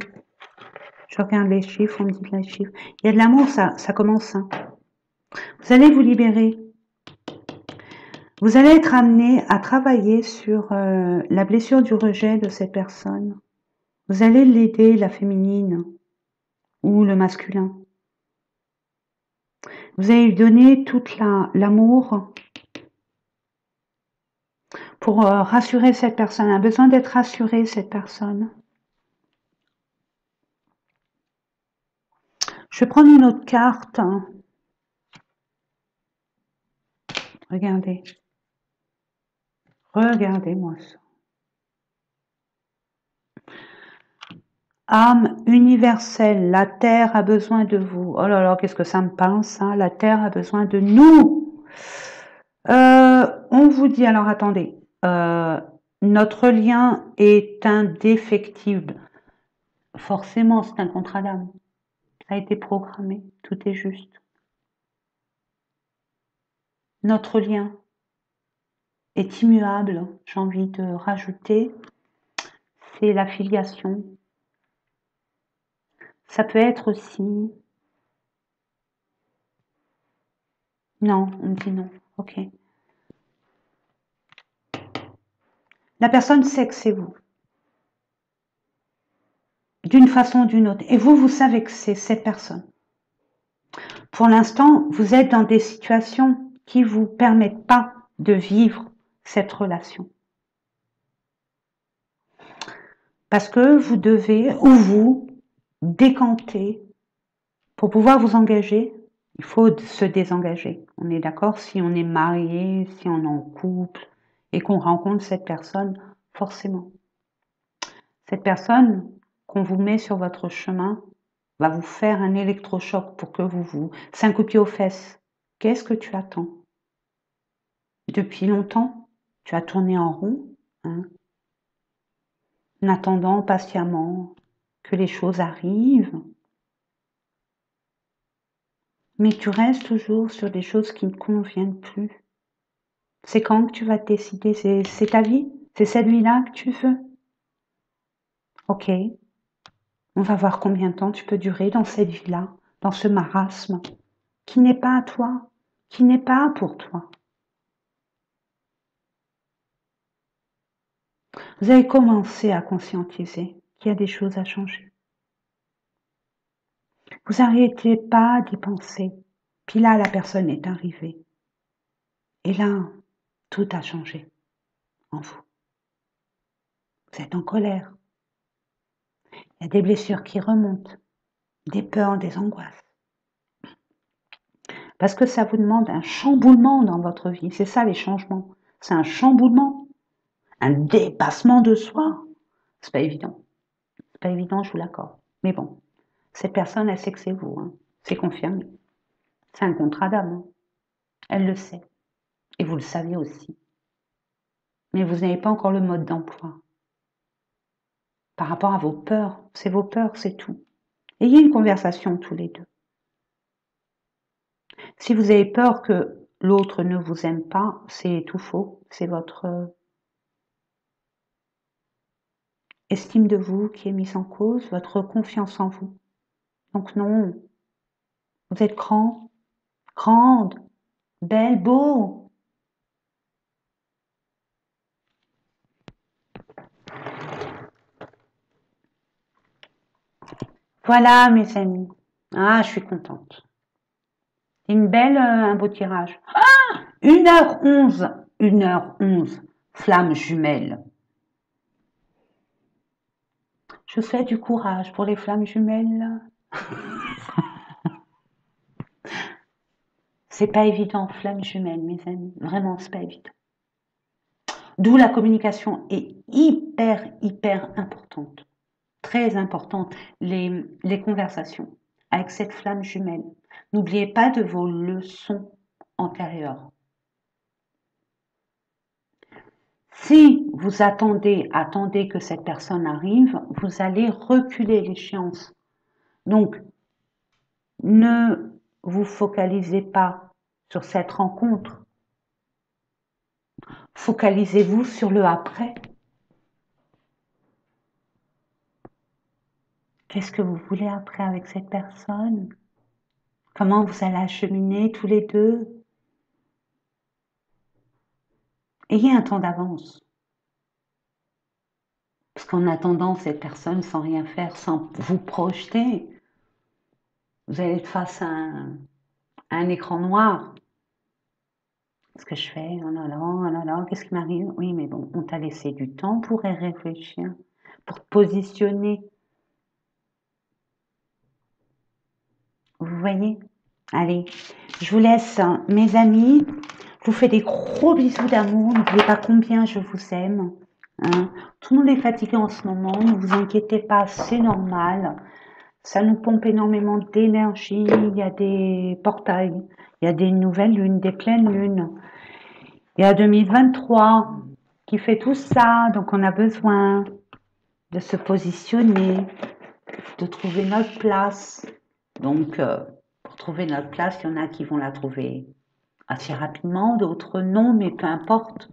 Je regarde les chiffres, on me dit les chiffres. Il y a de l'amour, ça commence. Hein. Vous allez vous libérer. Vous allez être amené à travailler sur la blessure du rejet de cette personne. Vous allez l'aider, la féminine ou le masculin. Vous allez lui donner tout l'amour pour rassurer cette personne. Elle a besoin d'être rassurée, cette personne. Je vais prendre une autre carte. Regardez. Regardez-moi ça. Âme universelle, la Terre a besoin de vous. Oh là là, qu'est-ce que ça me parle, ça? La Terre a besoin de nous. On vous dit, alors attendez, notre lien est indéfectible. Forcément, c'est un contrat d'âme. Ça a été programmé, tout est juste. Notre lien est immuable, j'ai envie de rajouter, c'est la filiation. Ça peut être aussi... Non, on me dit non, ok. La personne sait que c'est vous. D'une façon ou d'une autre. Et vous, vous savez que c'est cette personne. Pour l'instant, vous êtes dans des situations qui ne vous permettent pas de vivre cette relation. Parce que vous devez, ou vous, décanter. Pour pouvoir vous engager, il faut se désengager. On est d'accord? Si on est marié, si on est en couple, et qu'on rencontre cette personne, forcément. Cette personne qu'on vous met sur votre chemin va vous faire un électrochoc pour que vous... C'est un coup de pied aux fesses. Qu'est-ce que tu attends? Depuis longtemps, tu as tourné en rond, hein, en attendant patiemment que les choses arrivent. Mais tu restes toujours sur des choses qui ne conviennent plus. C'est quand que tu vas te décider? C'est ta vie? C'est cette vie-là que tu veux? Ok. On va voir combien de temps tu peux durer dans cette vie-là, dans ce marasme, qui n'est pas à toi, qui n'est pas pour toi. Vous avez commencé à conscientiser qu'il y a des choses à changer. Vous n'arrêtez pas d'y penser. Puis là, la personne est arrivée. Et là, tout a changé en vous. Vous êtes en colère. Il y a des blessures qui remontent, des peurs, des angoisses. Parce que ça vous demande un chamboulement dans votre vie. C'est ça les changements. C'est un chamboulement, un dépassement de soi. C'est pas évident. C'est pas évident, je vous l'accorde. Mais bon, cette personne, elle sait que c'est vous. Hein. C'est confirmé. C'est un contrat d'âme. Hein. Elle le sait. Et vous le savez aussi. Mais vous n'avez pas encore le mode d'emploi. Par rapport à vos peurs. C'est vos peurs, c'est tout. Ayez une conversation tous les deux. Si vous avez peur que l'autre ne vous aime pas, c'est tout faux. C'est votre estime de vous qui est mise en cause, votre confiance en vous. Donc non, vous êtes grand, grande, belle, beau. Voilà mes amis. Ah, je suis contente. Un beau tirage. 1h11, 1h11, flamme jumelle. Je souhaite du courage pour les flammes jumelles. C'est pas évident, flamme jumelle, mes amis. Vraiment, c'est pas évident. D'où la communication est hyper importante. Très importante, les conversations avec cette flamme jumelle. N'oubliez pas de vos leçons antérieures. Si vous attendez que cette personne arrive, vous allez reculer l'échéance. Donc, ne vous focalisez pas sur cette rencontre. Focalisez-vous sur le après. Qu'est-ce que vous voulez après avec cette personne? Comment vous allez acheminer tous les deux? Ayez un temps d'avance. Parce qu'en attendant cette personne sans rien faire, sans vous projeter, vous allez être face à un écran noir. Qu'est-ce que je fais? Oh là là, qu'est-ce qui m'arrive? Oui, mais bon, on t'a laissé du temps pour y réfléchir, pour te positionner. Vous voyez? Allez, je vous laisse, hein, mes amis. Je vous fais des gros bisous d'amour. N'oubliez pas combien je vous aime. Hein. Tout le monde est fatigué en ce moment. Ne vous inquiétez pas, c'est normal. Ça nous pompe énormément d'énergie. Il y a des portails. Il y a des nouvelles lunes, des pleines lunes. Il y a 2023 qui fait tout ça. Donc on a besoin de se positionner, de trouver notre place. Donc, pour trouver notre place, il y en a qui vont la trouver assez rapidement, d'autres non, mais peu importe,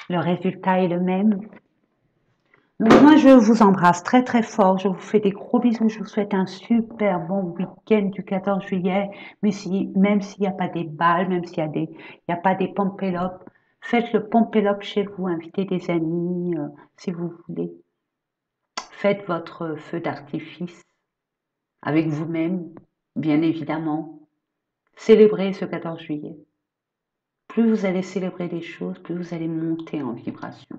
le résultat est le même. Donc moi, je vous embrasse très très fort, je vous fais des gros bisous, je vous souhaite un super bon week-end du 14 juillet, mais même s'il n'y a pas des balles, même s'il n'y a pas des pompélopes, faites le pompélope chez vous, invitez des amis, si vous voulez. Faites votre feu d'artifice avec vous-même, bien évidemment. Célébrez ce 14 juillet. Plus vous allez célébrer les choses, plus vous allez monter en vibration.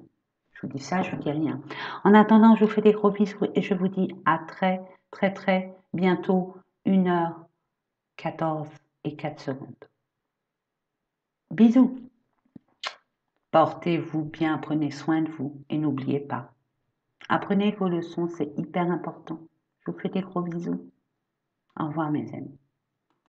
Je vous dis ça, je vous dis rien. En attendant, je vous fais des gros bisous et je vous dis à très, très, très bientôt, 1h14 et 4 secondes. Bisous. Portez-vous bien, prenez soin de vous et n'oubliez pas. Apprenez vos leçons, c'est hyper important. Je vous fais des gros bisous. Au revoir mes amis.